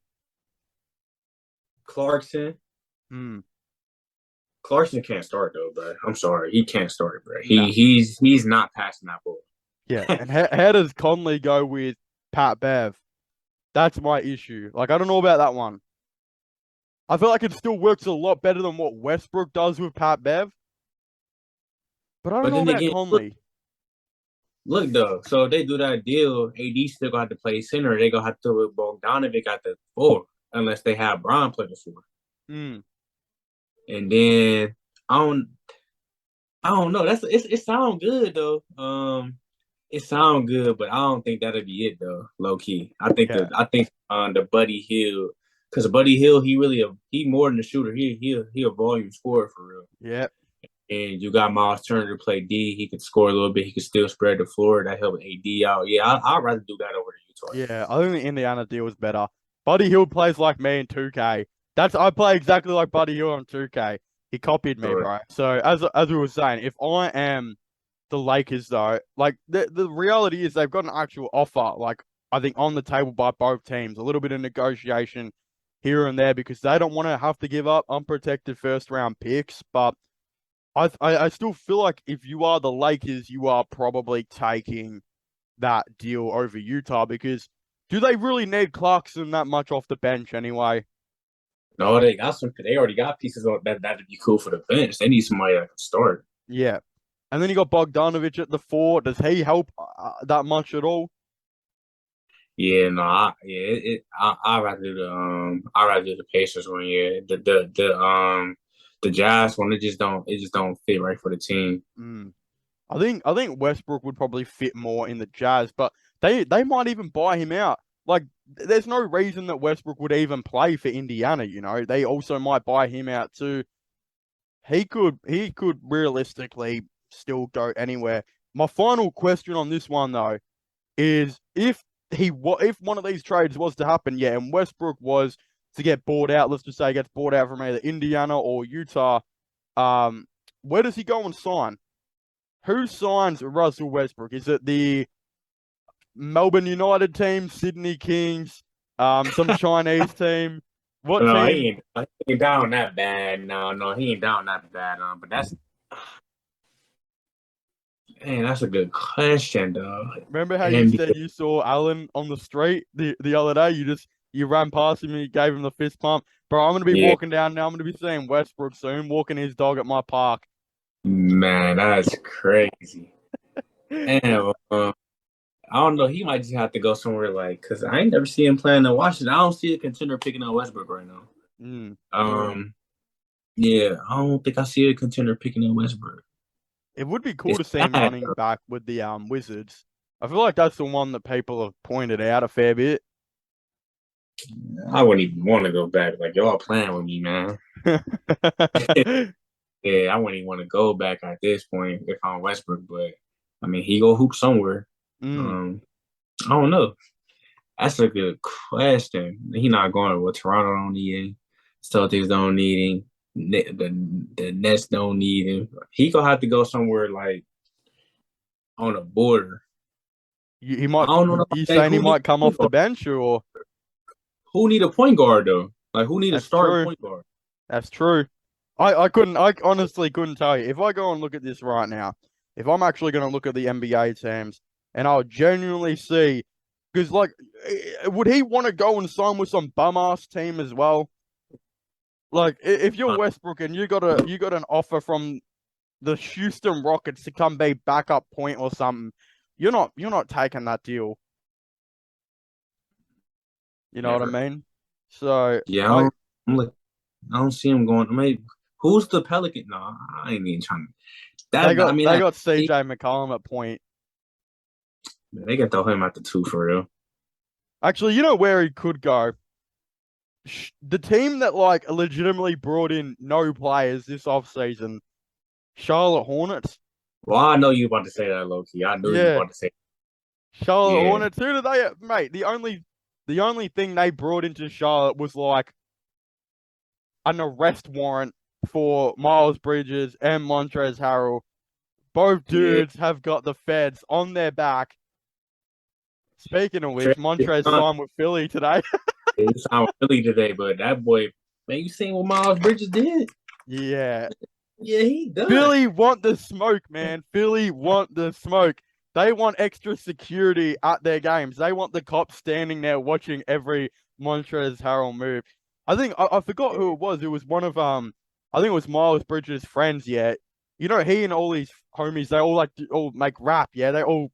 Clarkson. Clarkson can't start though, bro. I'm sorry, he can't start, bro. He's not passing that ball. Yeah, and how does Conley go with Pat Bev? That's my issue. Like I don't know about that one. I feel like it still works a lot better than what Westbrook does with Pat Bev. But I don't know about Conley. Look though, so if they do that deal, AD still gonna have to play center. They gonna have to Bogdanovic at the 4 unless they have Bron play the 4. And then I don't know. It sounds good though. It sounds good, but I don't think that'll be it though. Low key, I think the Buddy Hield, because Buddy Hield, he more than a shooter. He a volume scorer for real. Yeah. And you got Miles Turner to play D. He could score a little bit. He could still spread the floor. That helped AD out. Yeah, I'd rather do that over the Utah. Yeah, I think the Indiana deal is better. Buddy Hield plays like me in 2K. I play exactly like Buddy Hield on 2K. He copied me, right? So as we were saying, if I am the Lakers though, like the reality is they've got an actual offer, like I think on the table by both teams. A little bit of negotiation here and there because they don't want to have to give up unprotected first-round picks, but I still feel like if you are the Lakers, you are probably taking that deal over Utah because do they really need Clarkson that much off the bench anyway? No, they got some. They already got pieces on that'd be cool for the bench. They need somebody that can start. Yeah, and then you got Bogdanovic at the 4. Does he help that much at all? Yeah, no, I'd rather do the Pacers one. Yeah, the Jazz one, it just don't fit right for the team. I think Westbrook would probably fit more in the Jazz, but they might even buy him out. Like, there's no reason that Westbrook would even play for Indiana. You know, they also might buy him out too. He could realistically still go anywhere. My final question on this one though is if one of these trades was to happen, yeah, and Westbrook was to get bought out, let's just say he gets bought out from either Indiana or Utah, where does he go and sign? Who signs Russell Westbrook? Is it the Melbourne United team, Sydney Kings, some Chinese team? What No, team? he ain't down that bad. No, he ain't down that bad. But that's a good question, though. Remember how you And said you saw Allen on the street the other day? You ran past him and you gave him the fist pump. Bro, I'm gonna be yeah, walking down now. I'm gonna be seeing Westbrook soon, walking his dog at my park. man, that's crazy. And I don't know. He might just have to go somewhere because I ain't never seen him playing in Washington. I don't see a contender picking up Westbrook right now. Mm. Yeah, I don't think I see a contender picking up Westbrook. It would be cool It's to see him sad, running though. back with the Wizards. I feel like that's the one that people have pointed out a fair bit. I wouldn't even want to go back. Like, y'all playing with me, man. Yeah, I wouldn't even want to go back at this point if I'm Westbrook. But, I mean, he go hoop somewhere. Mm. I don't know. That's a good question. He not going to Toronto don't need him. Celtics don't need him. The Nets don't need him. He gonna have to go somewhere like on the border. He I might. don't know. You Like, saying he might come off the bench, or who need a point guard though? Like who need a that's starting true. point guard? That's true. I honestly couldn't tell you. If I go and look at this right now, if I'm actually going to look at the NBA teams and I'll genuinely see, because like, would he want to go and sign with some bum ass team as well? Like, if you're Westbrook and you got an offer from the Houston Rockets to come be backup point or something, you're not taking that deal. You know what I Never. mean? So Yeah, I I don't see him going. Maybe who's the Pelican? No, I ain't even trying to. That I mean, they got CJ McCollum at point. they can throw him at the two for real. Actually, you know where he could go? The team that like legitimately brought in no players this offseason, Charlotte Hornets. Well, I know you about to say that, low key. I knew you Yeah, about to say, Charlotte yeah. Hornets. Who do they, mate? The only thing they brought into Charlotte was like an arrest warrant for Miles Bridges and Montrezl Harrell. Both Yeah. dudes have got the feds on their back. Speaking of which, Trae Montrez signed with Philly today. signed with Philly today, but that boy, man, you seen what Miles Bridges did? Yeah, Yeah, he done. Philly want the smoke, man. Philly want the smoke. They want extra security at their games. They want the cops standing there watching every Montrezl Harrell move. I forgot who it was. It was one of I think it was Miles Bridges' friends. Yeah, you know he and all these homies. They all all make rap. Yeah, they all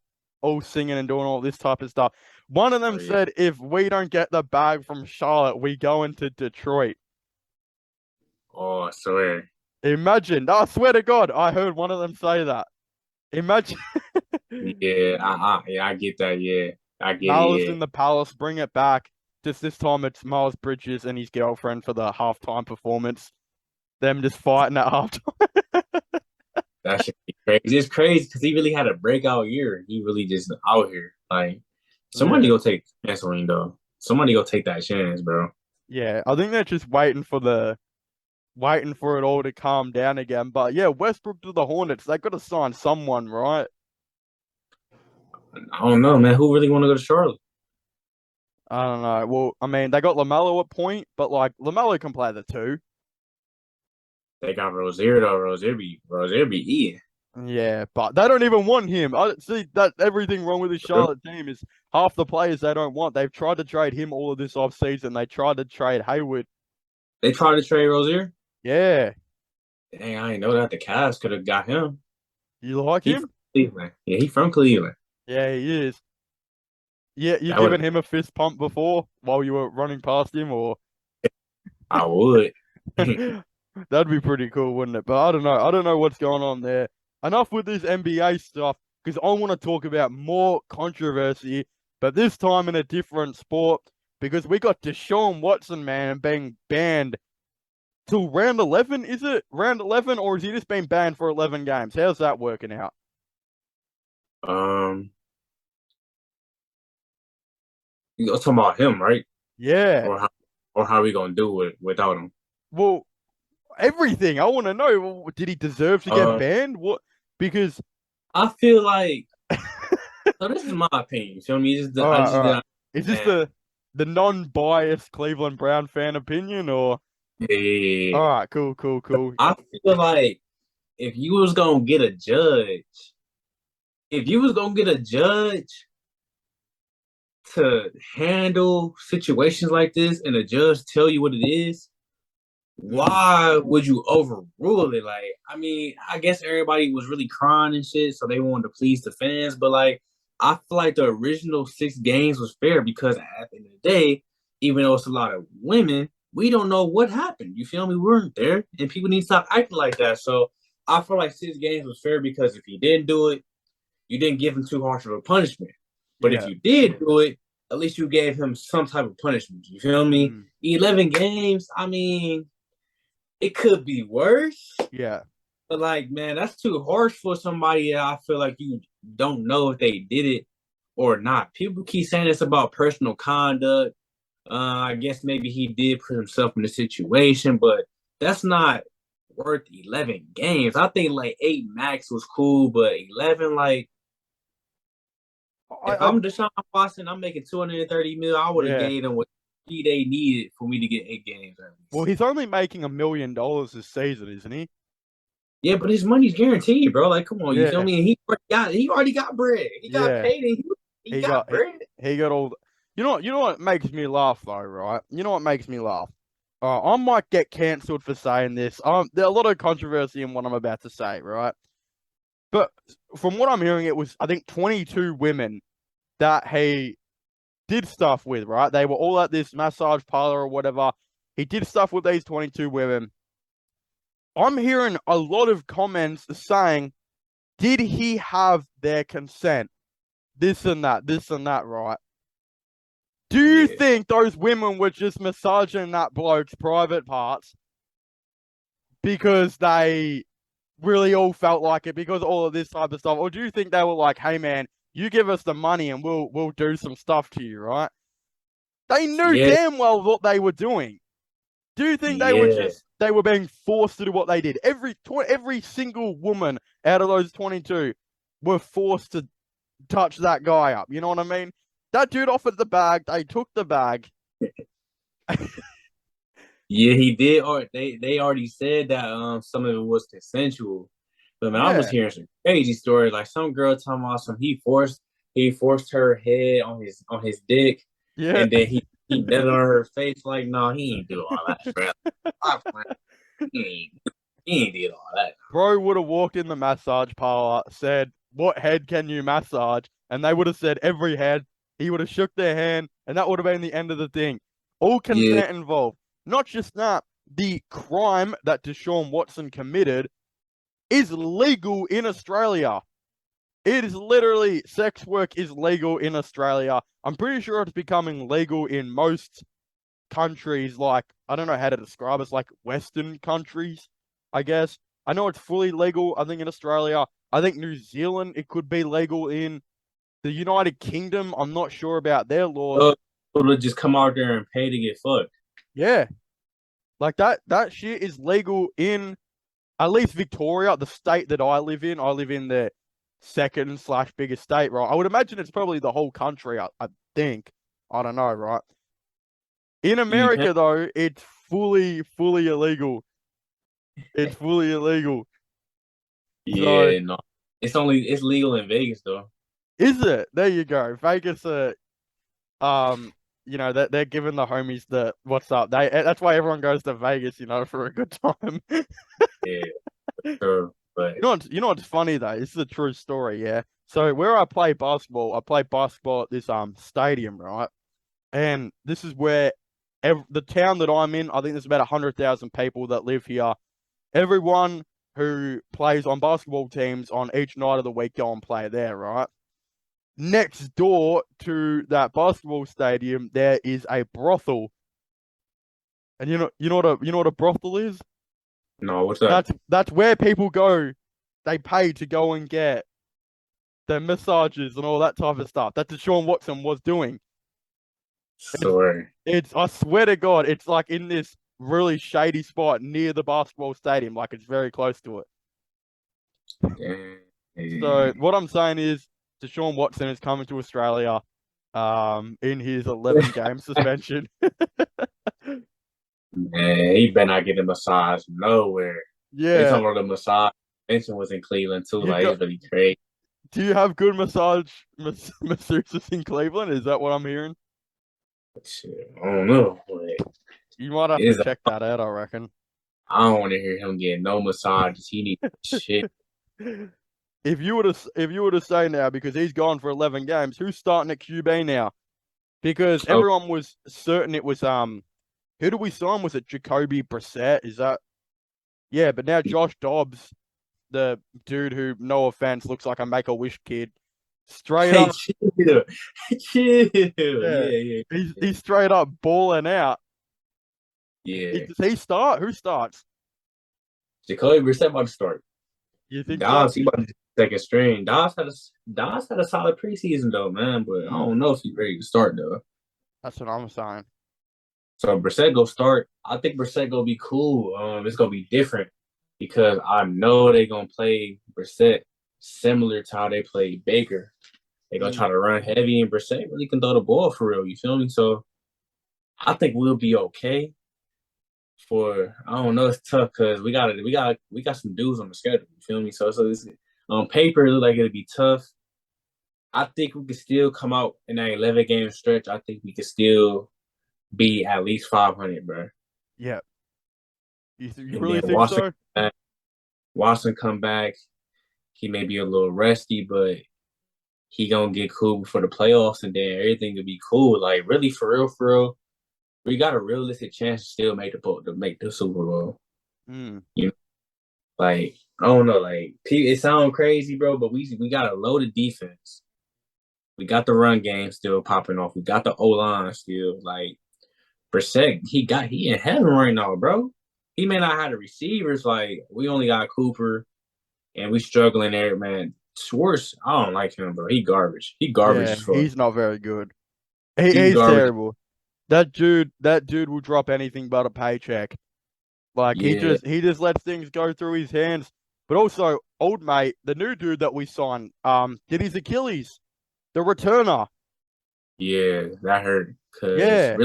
singing and doing all this type of stuff. One of Oh them yeah. said, "If we don't get the bag from Charlotte, we go into Detroit." Oh, I swear. Imagine. I swear to God, I heard one of them say that. Imagine Yeah, I get that. Yeah, I get it. Malice Yeah. in the Palace, bring it back. Just this time it's Miles Bridges and his girlfriend for the halftime performance. Them just fighting at halftime. That should be crazy. It's crazy because he really had a breakout year. He really just out here. Like somebody Yeah. go take a chance on him though. Somebody go take that chance, bro. Yeah. I think they're just waiting for it all to calm down again. But yeah, Westbrook to the Hornets, they gotta sign someone, right? I don't know, man. Who really want to go to Charlotte? I don't know. Well, I mean, they got LaMelo at point, but like LaMelo can play the two. They got Rozier though. Rozier be eating. Yeah, but they don't even want him. I see that everything wrong with the Charlotte team is half the players they don't want. They've tried to trade him all of this offseason. They tried to trade Hayward. They tried to trade Rozier. Yeah. Dang, I didn't know that the Cavs could have got him. You like He from him? Cleveland. Yeah, he from Cleveland. Yeah, he is. Yeah, you That would given him a fist pump before while you were running past him, or I would. that'd be pretty cool, wouldn't it? But I don't know. I don't know what's going on there. Enough with this NBA stuff, because I want to talk about more controversy, but this time in a different sport, because we got Deshaun Watson, man, being banned till round 11. Is it round 11, or has he just been banned for 11 games? How's that working out? Um, you're talking about him, right? Yeah. Or how we gonna do it without him? Well, everything. I want to know. Well, did he deserve to get Uh, banned? What? Because I feel like so. This is my opinion. You feel me? all I right, just all right. did. Is this Man, the non-biased Cleveland Brown fan opinion, or yeah, yeah, all yeah. right, cool, cool, cool. I feel like if you was gonna get a judge, if you was gonna get a judge to handle situations like this, and a judge tell you what it is, Mm, why would you overrule it? Like, I mean, I guess everybody was really crying and shit, so they wanted to please the fans. But like, I feel like the original 6 games was fair because at the end of the day, even though it's a lot of women, we don't know what happened. You feel me? We weren't there, and people need to stop acting like that. So I feel like 6 games was fair because if he didn't do it, you didn't give him too harsh of a punishment. But if yeah. you did do it, at least you gave him some type of punishment. You feel me? Mm, 11 games. I mean, it could be worse, yeah. but like, man, that's too harsh for somebody that I feel like you don't know if they did it or not. People keep saying it's about personal conduct. I guess maybe he did put himself in a situation, but that's not worth 11 games. I think like 8 max was cool, but 11, like, if I I'm Deshaun Watson, I'm making 230 mil. I would have yeah. gave them what they needed for me to get 8 games at Well, least. he's only making $1 million this season, isn't he? Yeah, but his money's guaranteed, bro. Like, come on, you feel Yeah, me? And he already got bread. He got yeah. paid and he He got got he, bread. he got all. You know what makes me laugh though, right? You know what makes me laugh. I might get cancelled for saying this. There's a lot of controversy in what I'm about to say, right? But from what I'm hearing, it was I think 22 women that he did stuff with, right? They were all at this massage parlor or whatever. He did stuff with these 22 women. I'm hearing a lot of comments saying, did he have their consent? This and that, right? Do you Yeah, think those women were just massaging that bloke's private parts because they really all felt like it because of all of this type of stuff? Or do you think they were like, hey man, you give us the money and we'll do some stuff to you, right? They knew yeah, damn well what they were doing. Do you think yeah, they were being forced to do what they did? Every single woman out of those 22 were forced to touch that guy up. You know what I mean? That dude offered the bag. They took the bag. yeah. He did, or they already said that some of it was consensual. But man, I was Yeah, hearing some crazy stories. Like some girl talking about some he forced her head on his dick, yeah. and then he nutted on her face. Like, no, he ain't do all that, bro. Stop playing. He ain't did all that. Bro would have walked in the massage parlor, said, "What head can you massage?" And they would have said every head. He would have shook their hand, and that would have been the end of the thing. All Yeah, consent involved. Not just that, the crime that Deshaun Watson committed is legal in Australia. It is literally sex work is legal in Australia. I'm pretty sure it's becoming legal in most countries, like I don't know how to describe it, it's like Western countries, I guess. I know it's fully legal, I think in Australia. I think New Zealand it could be legal in the United Kingdom. I'm not sure about their laws. people to just come out there and pay to get fucked. Yeah. Like that shit is legal in at least Victoria, the state that I live in. I live in the second slash biggest state, right? I would imagine it's probably the whole country, I think. I don't know, right? In Mhm. America though, it's fully illegal. It's fully illegal. So Yeah, no. It's legal in Vegas though. is it? There you go. Vegas um they're giving the homies the what's up. That's why everyone goes to Vegas, for a good time. Yeah, sure. But You know what's funny though? This is a true story, yeah. So where I play basketball at this stadium, right? And this is where the town that I'm in, I think there's about 100,000 people that live here. Everyone who plays on basketball teams on each night of the week go and play there, right? Next door to that basketball stadium, there is a brothel. And you know what a brothel is? No, what's that? That's where people go. They pay to go and get their massages and all that type of stuff. That's what Sean Watson was doing. It's Sorry. it's I swear to God, it's like in this really shady spot near the basketball stadium, like it's very close to it. So Dang. what I'm saying is Deshaun Watson is coming to Australia in his 11 game suspension. Man, he better not get a massage nowhere. They Yeah. talking about the massage mention was in Cleveland too. You Like got it's really crazy. do you have good masseuses in Cleveland? Is that what I'm hearing? Shit, I don't know. Like, You might have to is check that out, I reckon. I don't want to hear him get no massages. He need shit. If you were to say now, because he's gone for 11 games, who's starting at QB now? Because Oh, everyone was certain it was who did we sign? Was it Jacoby Brissett? Is that yeah? But now Josh Dobbs, the dude who, no offense, looks like a Make-A-Wish kid, straight hey, up, chill, chill. yeah, Yeah, yeah, he's straight up balling out. yeah. Does he start? Who starts? Jacoby Brissett about to start. You think so? Dobbs, he about to take a string. Dobbs had a solid preseason though, man. But I Mm, don't know if he's ready to start though. that's what I'm saying. So Brissett go start. I think Brissett gonna be cool. It's gonna be different because I know they gonna play Brissett similar to how they played Baker. They gonna try Mm, to run heavy, and Brissett really can throw the ball for real. You feel me? So I think we'll be okay. For I don't know, it's tough because we got some dudes on the schedule. You feel me? So this on paper it look like it'll be tough. I think we could still come out in that 11 game stretch. I think we could still be at least 500, bro. yeah. You And then really think so? Watson come back. He may be a little rusty, but he gonna get cool before the playoffs, and then everything will be cool. Like really, for real, we got a realistic chance to still make the Super Bowl. Mm, You know, like I don't know, like it sounds crazy, bro, but we got a loaded defense. We got the run game still popping off. We got the O line still. Like Brissett, he in heaven right now, bro. He may not have the receivers. Like we only got Cooper, and we struggling there, man. Schwartz, I don't like him, bro. He garbage. He garbage yeah, as fuck. he's not very good. He He's garbage. terrible. That dude will drop anything but a paycheck. Like Yeah, he just lets things go through his hands. But also, old mate, the new dude that we signed, did his Achilles, the returner. yeah, that hurt. Cause Yeah.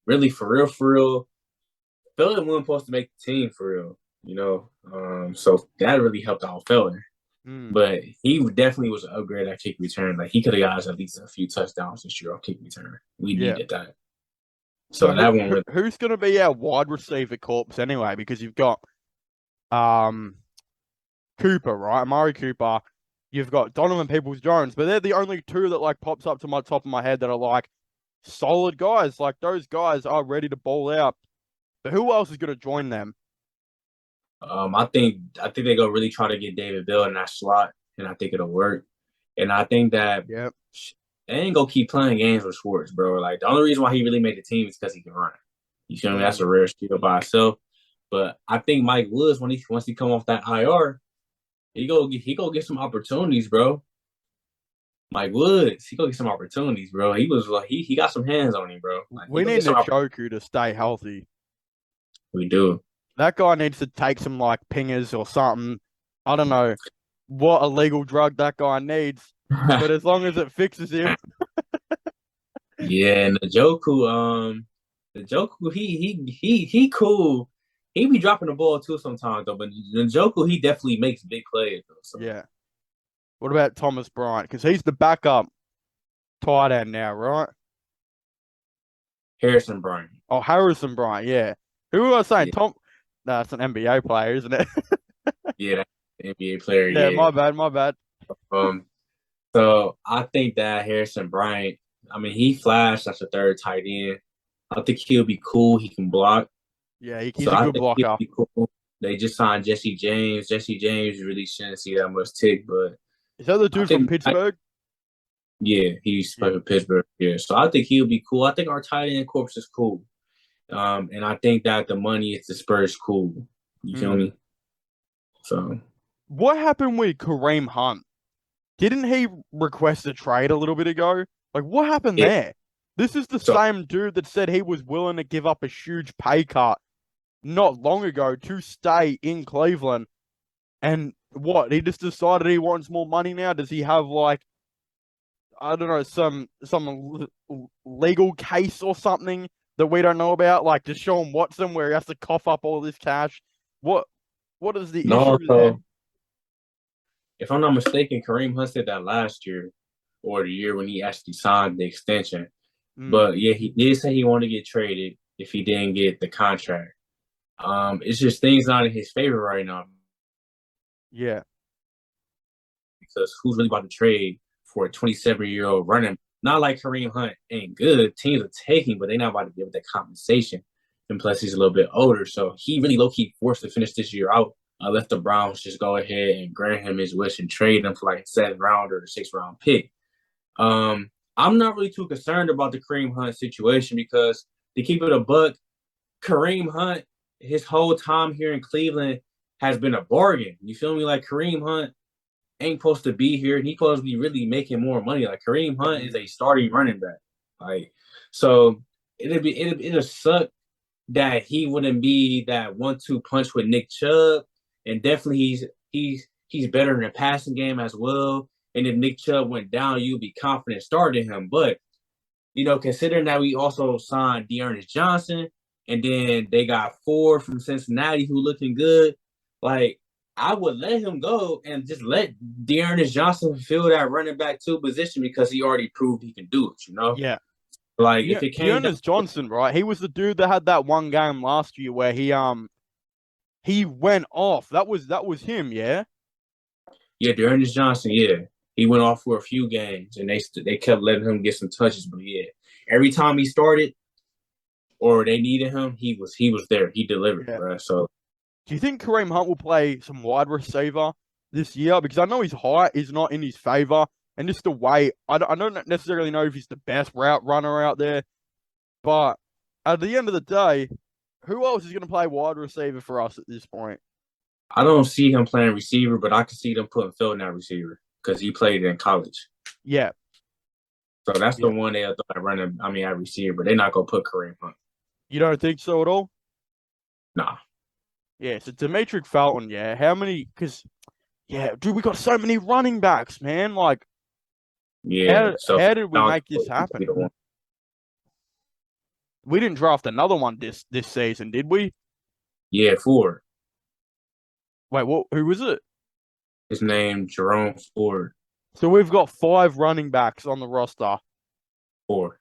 really, for real, Feller wasn't supposed to make the team for real. You know, so that really helped out Feller. Mm, But he definitely was an upgrade at kick return. Like he could have got us at least a few touchdowns this year on kick return. We yeah. needed that. So So that one really. who's gonna be our wide receiver corpse anyway? Because you've got um Cooper, right? Amari Cooper. You've got Donovan Peoples Jones, but they're the only two that like pops up to my top of my head that are like solid guys. Like those guys are ready to ball out. But who else is gonna join them? I think they go really try to get David Bell in that slot, and I think it'll work. And I think that Yep. they ain't gonna keep playing games with Schwartz, bro. Like the only reason why he really made the team is because he can run. You feel me? That's Mm, a rare skill by itself. But I think Mike Woods, once he come off that IR, he go get some opportunities, bro. Mike Woods, he go get some opportunities, bro. He was like he got some hands on him, bro. Like he we go get need some opportunities. Njoku to stay healthy. We do. That guy needs to take some like pingers or something. I don't know what illegal drug that guy needs, but as long as it fixes him, Yeah, and the Joku, he cool. He be dropping the ball too sometimes though, but the Joku he definitely makes big plays though. So yeah. What about Thomas Bryant? Because he's the backup tight end now, right? Harrison Bryant, Oh, Harrison Bryant, yeah. Who was I saying? yeah, Tom? No, that's an NBA player, isn't it? yeah, that's an NBA player, Yeah, yeah. my bad, my bad. Um, so I think that Harrison Bryant, I mean, he flashed as a third tight end. I think he'll be cool. He can block, Yeah, so he's a I good think he'll blocker. be cool. They just signed Jesse James. Jesse James really shouldn't see that much tick, but Is that the I dude from think Pittsburgh? yeah, he's Yeah. playing for Pittsburgh. Yeah, so I think he'll be cool. I think our tight end corpse is cool. And I think that the money is the Spurs cool. You feel me? So What happened with Kareem Hunt? Didn't he request a trade a little bit ago? Like, what happened yeah. there? This is the So same dude that said he was willing to give up a huge pay cut not long ago to stay in Cleveland. And what? He just decided he wants more money now? Does he have like, I don't know, some legal case or something that we don't know about? Like Deshaun Watson where he has to cough up all this cash? What what is the no, issue there? so if I'm not mistaken, Kareem Hunt said that last year or the year when he actually signed the extension. Mm, But yeah, he did say he wanted to get traded if he didn't get the contract. It's just things not in his favor right now yeah. because who's really about to trade for a 27-year-old running? Not like Kareem Hunt ain't good. Teams are taking, but they're not about to give that compensation. And plus, he's a little bit older, so he really low key forced to finish this year out. I let the Browns just go ahead and grant him his wish and trade him for like a 7th round or a 6th round pick. I'm not really too concerned about the Kareem Hunt situation because to keep it a buck, Kareem Hunt, his whole time here in Cleveland has been a bargain. You feel me? Like Kareem Hunt ain't supposed to be here. He's supposed to be really making more money. Like Kareem Hunt is a starting running back. Like so, it'll suck that he wouldn't be that 1-2 punch with Nick Chubb, and definitely he's better in the passing game as well. And if Nick Chubb went down, you'd be confident starting him. But considering that we also signed Dearness Johnson, and then they got Ford from Cincinnati who looking good, like I would let him go and just let Dearness Johnson fill that running back 2 position because he already proved he can do it. Yeah. Like if it came down, Dearness Johnson, right? He was the dude that had that one game last year where he went off. That was him, yeah. yeah, Dearness Johnson, yeah, he went off for a few games and they kept letting him get some touches, but yeah, every time he started or they needed him, he was there. He delivered, Yeah. bro. So Do you think Kareem Hunt will play some wide receiver this year? Because I know his height is not in his favor, and just the way I don't necessarily know if he's the best route runner out there, but at the end of the day, who else is going to play wide receiver for us at this point? I don't see him playing receiver, but I can see them putting Phil in that receiver because he played in college. Yeah, So that's the yeah. one they thought running. I mean, at receiver, they're not gonna put Kareem Hunt. You don't think so at all? Nah. Yeah, so Demetric Felton, yeah. How many? Because yeah, dude, we got so many running backs, man. Like, Yeah. how So how did we I'll make this be happen? the one. We didn't draft another one this season, did we? Yeah, Ford. Wait, what? Who was it? His name Jerome Ford. So we've got 5 running backs on the roster. Ford.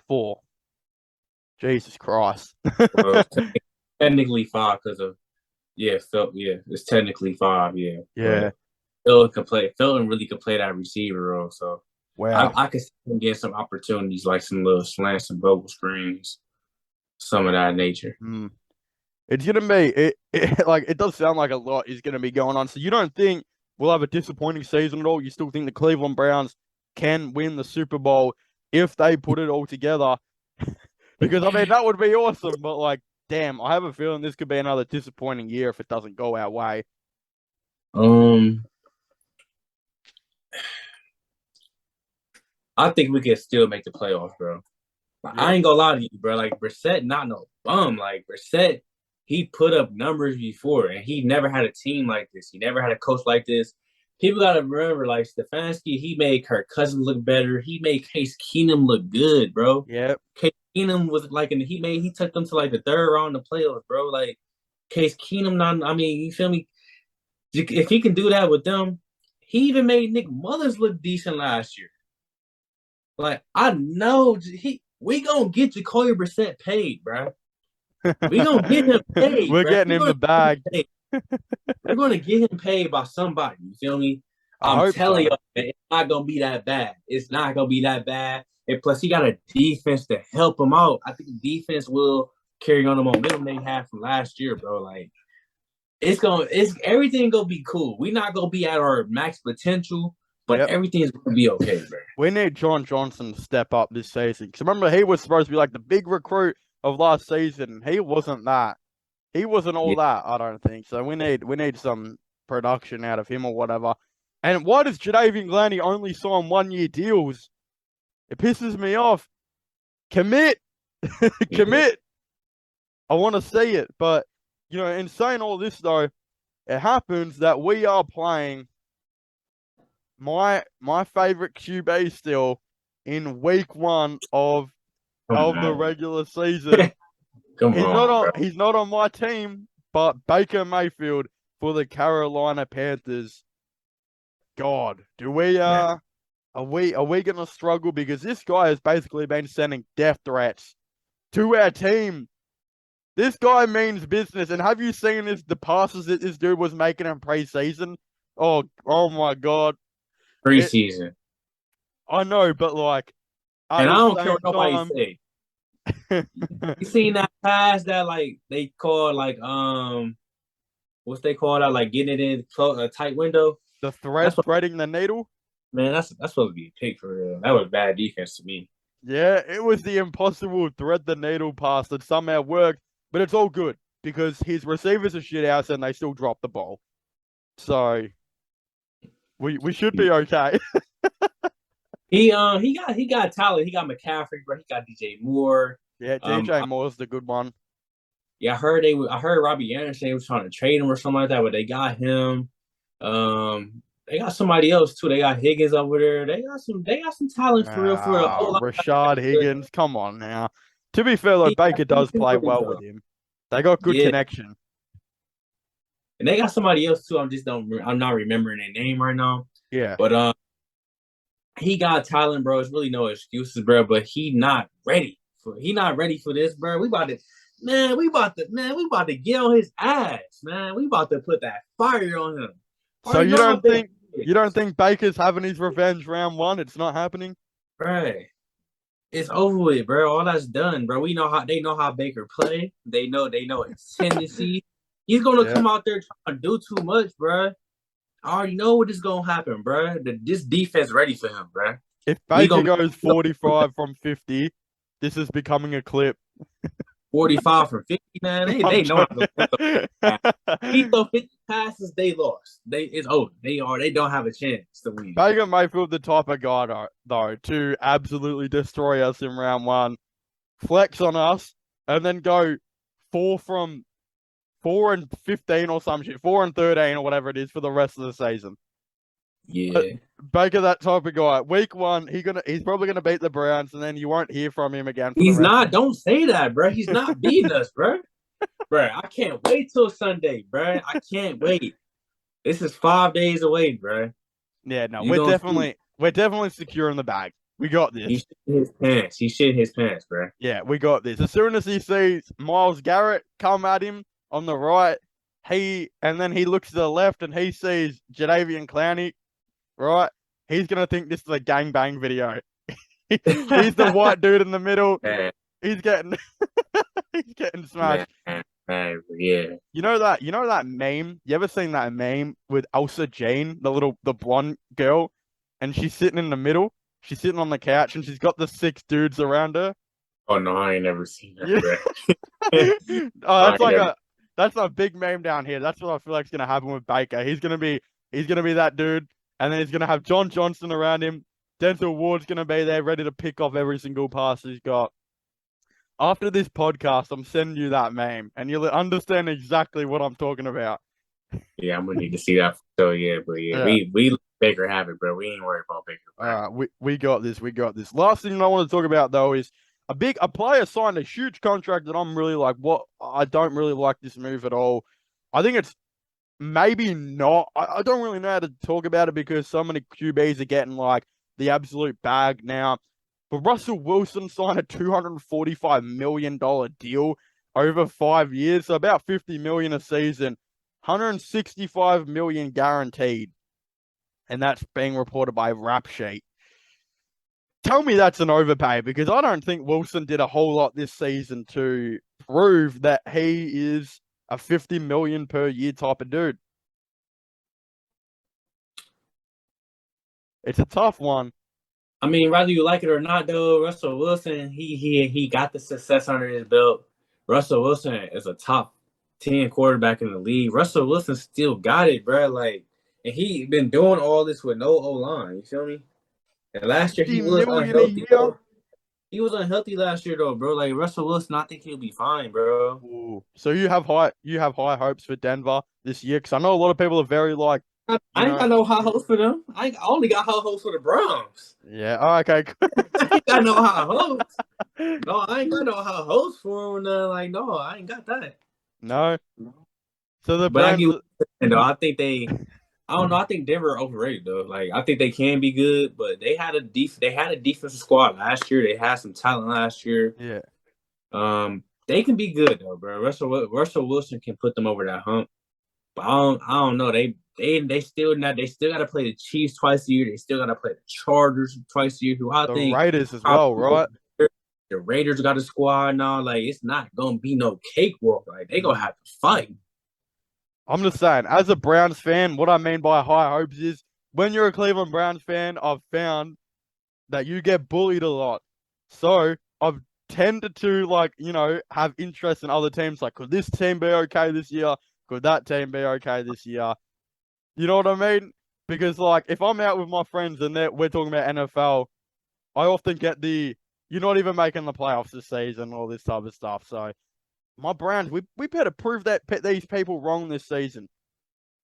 4. Jesus Christ. Well, technically 5 because of it's technically 5. Yeah, Yeah. but Phil can play. Phil really could play that receiver role. So Wow. I could see him get some opportunities like some little slants and bubble screens, some of that nature. Mm. It's gonna be it like it does sound like a lot is gonna be going on. So you don't think we'll have a disappointing season at all? You still think the Cleveland Browns can win the Super Bowl if they put it all together? Because I mean that would be awesome, but like, damn, I have a feeling this could be another disappointing year if it doesn't go our way. Um, I think we can still make the playoffs, bro. I Yeah. ain't gonna lie to you, bro. Like Brissett, not no bum. Like Brissett, he put up numbers before, and he never had a team like this. He never had a coach like this. People gotta remember, like Stefanski, he made Kirk Cousins look better. He made Case Keenum look good, bro. Yeah. Case Keenum was like, and he took them to like the 3rd round of the playoffs, bro. Like Case Keenum, not. I mean, you feel me? If he can do that with them, he even made Nick Mullins look decent last year. Like I know we gonna get Jacoby Brissett paid, bro. We gonna get him paid, We're bro. getting him the bag. We're gonna get him paid by somebody. You feel me? I I'm hope telling so. you, it's not gonna be that bad. It's not gonna be that bad. And plus, he got a defense to help him out. I think the defense will carry on the momentum they had from last year, bro. Like it's everything gonna be cool. We're not gonna be at our max potential, but Yep. everything's gonna be okay, bro. We need John Johnson to step up this season. Because remember, he was supposed to be like the big recruit. of last season, he wasn't that. He wasn't all Yeah. that, I don't think. So we need some production out of him or whatever. And why does Jadeveon Clowney only sign 1 year deals? It pisses me off. Commit. Commit. I want to see it. But, in saying all this, though, it happens that we are playing my favorite QB still in week 1 of Come the on. regular season. Come on, bro. He's not on my team, but Baker Mayfield for the Carolina Panthers. God, do we are we gonna struggle, because this guy has basically been sending death threats to our team. This guy means business. And have you seen the passes that this dude was making in preseason? Oh my God. Preseason. I know, but at And I the don't care same what nobody time, say. You seen that pass that they call what's they call that, like getting it in a tight window? the That's what, threading the needle. man. That's supposed to be a pick for real. That was bad defense to me. Yeah, it was the impossible thread the needle pass that somehow worked, but it's all good because his receivers are shit outs and they still drop the ball. So we should be okay. He got talent. He got McCaffrey, bro. He got DJ Moore. Yeah, Um, DJ Moore's the good one. yeah, I heard Robbie Anderson was trying to trade him or something like that, but they got him. They got somebody else too. They got Higgins over there. They got some talent for real for a whole lot. Rashad Higgins, come on now. To be fair though, Baker does play well with him. They got good Yeah, connection. and they got somebody else too. I'm not remembering their name right now. Yeah. But he got talent, bro. It's really no excuses, bro. But he not ready for this, bro. We about to get on his ass, man. We about to put that fire on him. So you don't think Baker's having his revenge round 1? It's not happening? Right. It's over with, bro. All that's done, bro. They know how Baker play. They know his tendency. He's gonna Yeah. come out there trying to do too much, bro. I already know what is gonna happen, bro. This defense ready for him, bro. If Baker goes 45 from 50, this is becoming a clip. 45 from 50, man. They know how to he throw 50 passes, they lost. It's over. They don't have a chance to win. Baker Mayfield, the type of guy though, to absolutely destroy us in round 1, flex on us, and then go 4 and 15 or some shit, 4 and 13 or whatever it is for the rest of the season. Yeah. Baker, that type of guy. Week 1, he's probably gonna beat the Browns, and then you won't hear from him again. He's not. Don't say that, bro. He's not beating us, bro. Bro, I can't wait till Sunday, bro. I can't wait. This is 5 days away, bro. Yeah, no, we're definitely securing the bag. We got this. He shit his pants, bro. Yeah, we got this. As soon as he sees Myles Garrett come at him on the right, and then he looks to the left and he sees Jadeveon Clowney, right? He's gonna think this is a gangbang video. He's the white dude in the middle. Man. He's getting smashed. Man, yeah. You know that meme? You ever seen that meme with Elsa Jane, the blonde girl, and she's sitting in the middle? She's sitting on the couch and she's got the 6 dudes around her. Oh no, I ain't never seen that, Yeah. Oh, that's a big meme down here. That's what I feel like is gonna happen with Baker. He's gonna be that dude, and then he's gonna have John Johnson around him. Denzel Ward's gonna be there, ready to pick off every single pass he's got. After this podcast, I'm sending you that meme, and you'll understand exactly what I'm talking about. Yeah, I'm gonna need to see that. So yeah, we let Baker have it, bro. We ain't worried about Baker. Bro. We got this. We got this. Last thing I want to talk about though is a player signed a huge contract that I'm really like, what? I don't really like this move at all. I think it's maybe not. I don't really know how to talk about it because so many QBs are getting like the absolute bag now. But Russell Wilson signed a $245 million deal over 5 years, so about $50 million a season, $165 million guaranteed, and that's being reported by Rap Sheet. Tell me that's an overpay, because I don't think Wilson did a whole lot this season to prove that he is a $50 million per year type of dude. It's a tough one. I mean, whether you like it or not, though, Russell Wilson, he got the success under his belt. Russell Wilson is a top 10 quarterback in the league. Russell Wilson still got it, bro. Like, and he been doing all this with no O line. You feel me? And last year he 50 was million a unhealthy, year. though. He was unhealthy last year, though, bro. Like Russell Wilson, I think he'll be fine, bro. Ooh. So you have high hopes for Denver this year because I know a lot of people are very like, I you ain't know, got no high hopes for them. I only got high hopes for the Browns. yeah. Oh, okay. I ain't got no high hopes. No, I ain't got no high hopes for him. Like, no, I ain't got that. No. So the But I Browns. get what you're saying, though. I think I don't know. I think Denver overrated though. Like, I think they can be good, but they had a defensive squad last year. They had some talent last year. Yeah. They can be good though, bro. Russell Wilson can put them over that hump. But I don't know. They still not. They still got to play the Chiefs twice a year. They still got to play the Chargers twice a year. Who I The think Raiders as well, probably right? the Raiders got a squad now. Like, it's not gonna be no cakewalk. Like, they gonna have to fight. I'm just saying, as a Browns fan, what I mean by high hopes is when you're a Cleveland Browns fan, I've found that you get bullied a lot. So I've tended to like, have interest in other teams. Like, could this team be okay this year? Could that team be okay this year? You know what I mean? Because like, if I'm out with my friends and we're talking about NFL, I often get you're not even making the playoffs this season, all this type of stuff. So my Browns, we better prove these people wrong this season.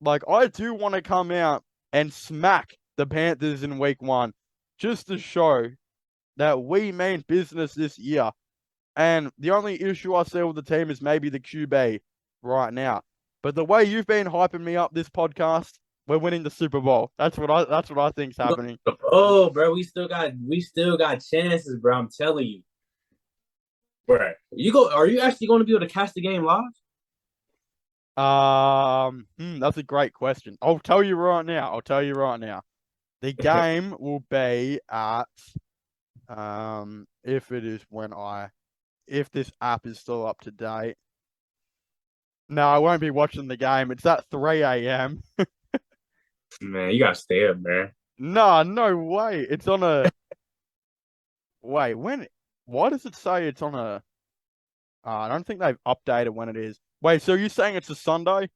Like, I do want to come out and smack the Panthers in week 1 just to show that we mean business this year. And the only issue I see with the team is maybe the QB right now. But the way you've been hyping me up this podcast, we're winning the Super Bowl. That's what I think's happening. Oh, bro, we still got chances, bro. I'm telling you, bro. Are you actually going to be able to catch the game live? That's a great question. I'll tell you right now. The game will be at if this app is still up to date. No, I won't be watching the game. It's at 3 a.m. Man, you gotta stay up, man. No, no way. It's on a wait, why does it say it's on a I don't think they've updated when it is. Wait, so you're saying it's a Sunday?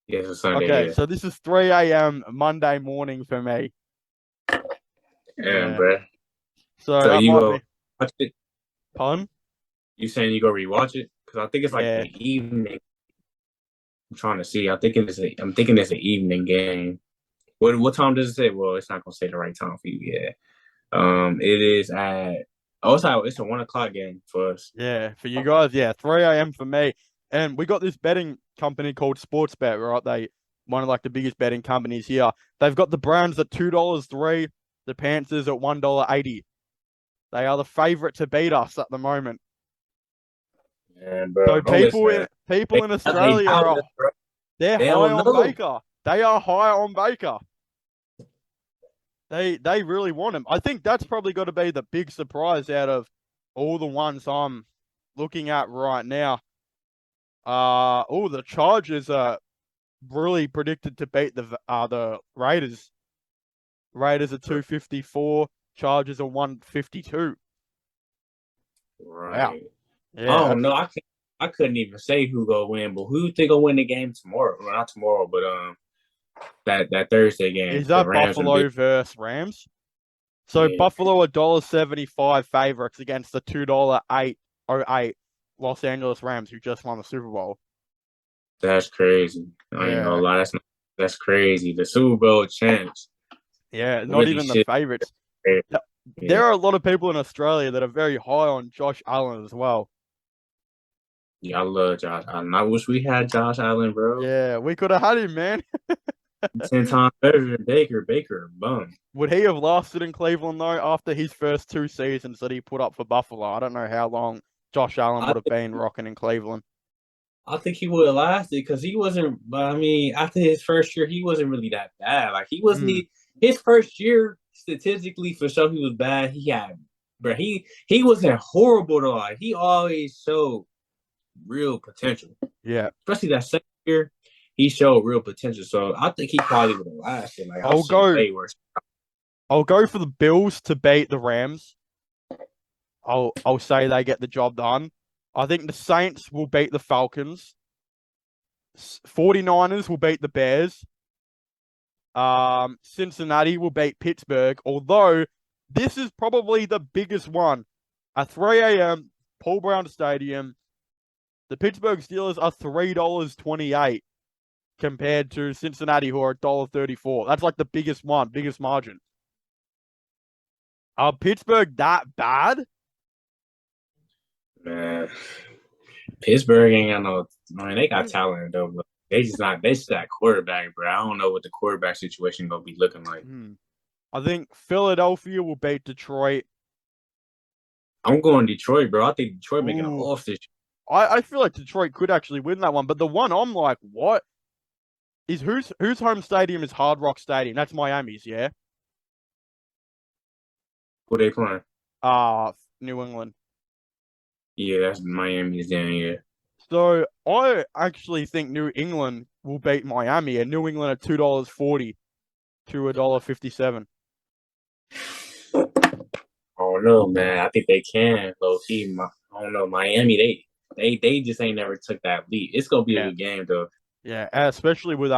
Yeah, it's a Sunday. Okay, Yeah, so this is 3 a.m. Monday morning for me. yeah, Yeah. bro. So So that you might go be watch it? pun? You saying you go rewatch it? Because I think it's like Yeah. the evening. I'm trying to see. I'm thinking it's an evening game. What time does it say? Well, it's not gonna say the right time for you. Yeah. It is at. Oh, it's a 1 o'clock game for us. Yeah, for you guys, yeah, 3 a.m. for me. And we got this betting company called Sportsbet, right? One of like the biggest betting companies here. They've got the Browns at $2.03, the Panthers at $1.80. They are the favorite to beat us at the moment. And bro, So don't listen. people in They Australia doubt us, bro. they're They high don't on know. Baker. They are high on Baker. They really want him. I think that's probably got to be the big surprise out of all the ones I'm looking at right now. The Chargers are really predicted to beat the Raiders. Raiders are 254, Chargers are 152. Wow. Right. I Yeah, don't know. I couldn't even say who gonna win, but who think gonna win the game tomorrow? Well, not tomorrow, but that Thursday game, is the that Rams and Buffalo versus Rams? So yeah, Buffalo $1.75 favorites against the $2.08 Los Angeles Rams who just won the Super Bowl. that's crazy. I ain't gonna Yeah. lie, that's crazy. The Super Bowl champs Yeah, not really even the should. favorites. Yeah, There are a lot of people in Australia that are very high on Josh Allen as well. yeah, I love Josh Allen. I wish we had Josh Allen, bro. Yeah, we could have had him, man. 10 times better than Baker. Baker, bum. Would he have lasted in Cleveland though after his first 2 seasons that he put up for Buffalo? I don't know how long Josh Allen I would have been rocking in Cleveland. I think he would have lasted because he wasn't. But I mean, after his first year, he wasn't really that bad. Like he wasn't. Mm, His first year, statistically, for sure, he was bad. But he wasn't horrible though. Like he always showed real potential. yeah. Especially that second year, he showed real potential. So I think he probably would have lasted. Like I've I'll seen go way worse. I'll go for the Bills to beat the Rams. I'll say they get the job done. I think the Saints will beat the Falcons. 49ers will beat the Bears. Cincinnati will beat Pittsburgh, although this is probably the biggest one. At 3 a.m., Paul Brown Stadium, the Pittsburgh Steelers are $3.28 compared to Cincinnati, who are $1.34. That's like the biggest one, biggest margin. Are Pittsburgh that bad? Man, Pittsburgh ain't got no. I mean, they got talent though, but they just not. They just got quarterback, bro. I don't know what the quarterback situation gonna be looking like. I think Philadelphia will beat Detroit. I'm going Detroit, bro. I think Detroit making an off this. I feel like Detroit could actually win that one, but the one I'm like, what is whose home stadium is Hard Rock Stadium? That's Miami's, yeah. Who they playing? New England. Yeah, that's Miami's down here. So I actually think New England will beat Miami, and New England at $2.40 to $1.57. Oh no, man. I think they can. Low key, I don't know. Miami, they just ain't never took that lead. It's gonna be a good game though. Yeah, especially with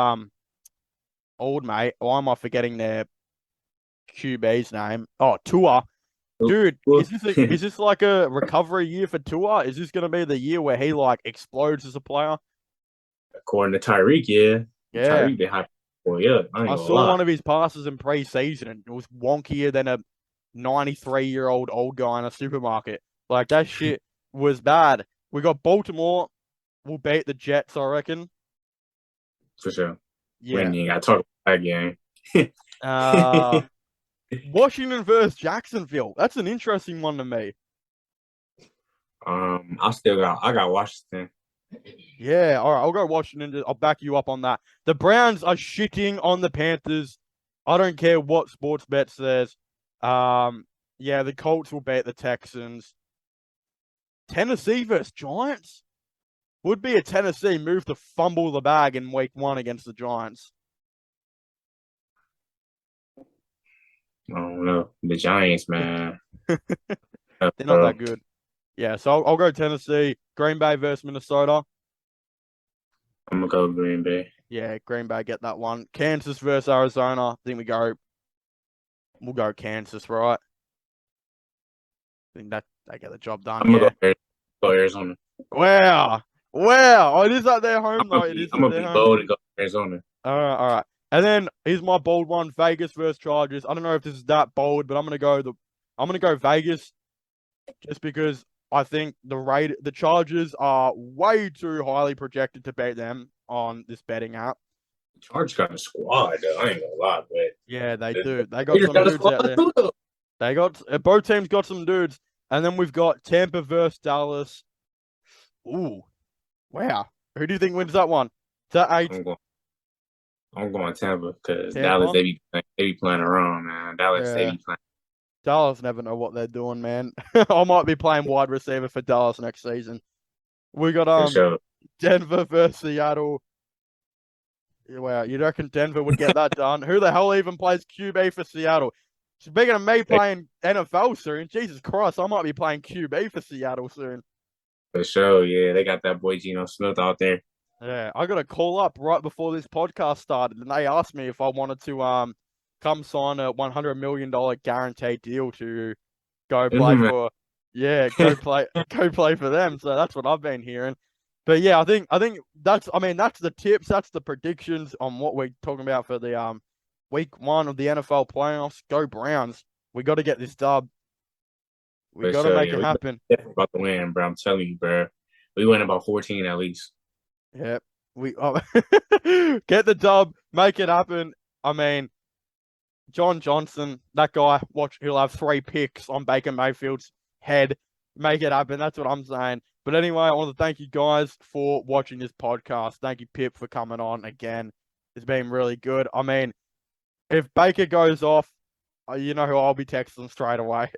old mate. Why am I forgetting their QB's name? Oh, Tua. Dude, is this like a recovery year for Tua? Is this gonna be the year where he like explodes as a player? According to Tyreek, yeah. Tyreek been hyped. Well, yeah, I saw one of his passes in preseason, and it was wonkier than a 93-year-old old guy in a supermarket. Like that shit was bad. We got Baltimore. We'll beat the Jets, I reckon. For sure. Yeah. We ain't got to talk about that game. Washington versus Jacksonville. That's an interesting one to me. I got Washington. Yeah, all right. I'll go Washington. I'll back you up on that. The Browns are shitting on the Panthers. I don't care what sports bet says. Yeah, the Colts will beat the Texans. Tennessee versus Giants would be a Tennessee move to fumble the bag in week 1 against the Giants. I don't know. The Giants, man. They're not that good. Yeah, so I'll go Tennessee. Green Bay versus Minnesota. I'm going to go Green Bay. Yeah, Green Bay get that one. Kansas versus Arizona. I think we'll go Kansas, right? I think that they get the job done. I'm going to go Arizona. Wow. Oh, it is at their home, though. I'm going to be bold and go Arizona. All right. And then here's my bold one: Vegas versus Chargers. I don't know if this is that bold, but I'm gonna go Vegas, just because I think the Chargers are way too highly projected to beat them on this betting app. Chargers got a squad, though. I ain't gonna lie, but yeah, they do. They got some dudes out there. They got both teams got some dudes, and then we've got Tampa versus Dallas. Ooh, wow! Who do you think wins that one? Is that 8? I'm going Tampa because Dallas, they be playing around, man. They be playing. Dallas never know what they're doing, man. I might be playing wide receiver for Dallas next season. We got Denver versus Seattle. Wow, you reckon Denver would get that done? Who the hell even plays QB for Seattle? Speaking of me playing NFL soon, Jesus Christ, I might be playing QB for Seattle soon. For sure, yeah. They got that boy Geno Smith out there. Yeah, I got a call up right before this podcast started, and they asked me if I wanted to come sign a $100 million guaranteed deal to go play for, go play for them. So that's what I've been hearing. But yeah, I think that's the tips, that's the predictions on what we're talking about for the week 1 of the NFL playoffs. Go Browns! We got to get this dub. We got to make it happen. Definitely about to win, bro. I'm telling you, bro. We win about 14 at least. Yeah, we get the dub, make it happen. I mean, John Johnson, that guy, he'll have 3 picks on Baker Mayfield's head. Make it happen. That's what I'm saying. But anyway, I want to thank you guys for watching this podcast. Thank you, Pip, for coming on again. It's been really good. I mean, if Baker goes off, you know who I'll be texting straight away.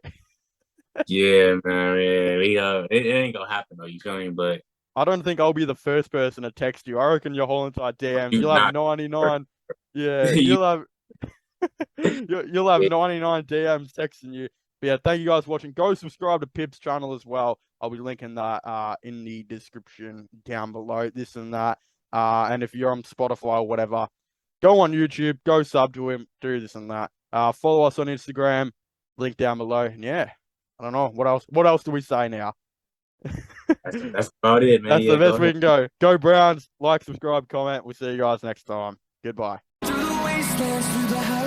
Yeah, man. Yeah, it ain't gonna happen though. You feel me? But I don't think I'll be the first person to text you. I reckon your whole entire DM. You'll have 99. Yeah, you'll have. You'll have 99 DMs texting you. But yeah, thank you guys for watching. Go subscribe to Pip's channel as well. I'll be linking that in the description down below. This and that. And if you're on Spotify or whatever, go on YouTube, go sub to him, do this and that. Follow us on Instagram, link down below. And yeah, I don't know what else. What else do we say now? That's about it, man. That's Yeah, the best go we ahead. can go. Go Browns. Like, subscribe, comment. We'll see you guys next time. Goodbye. Through the wastelands, through the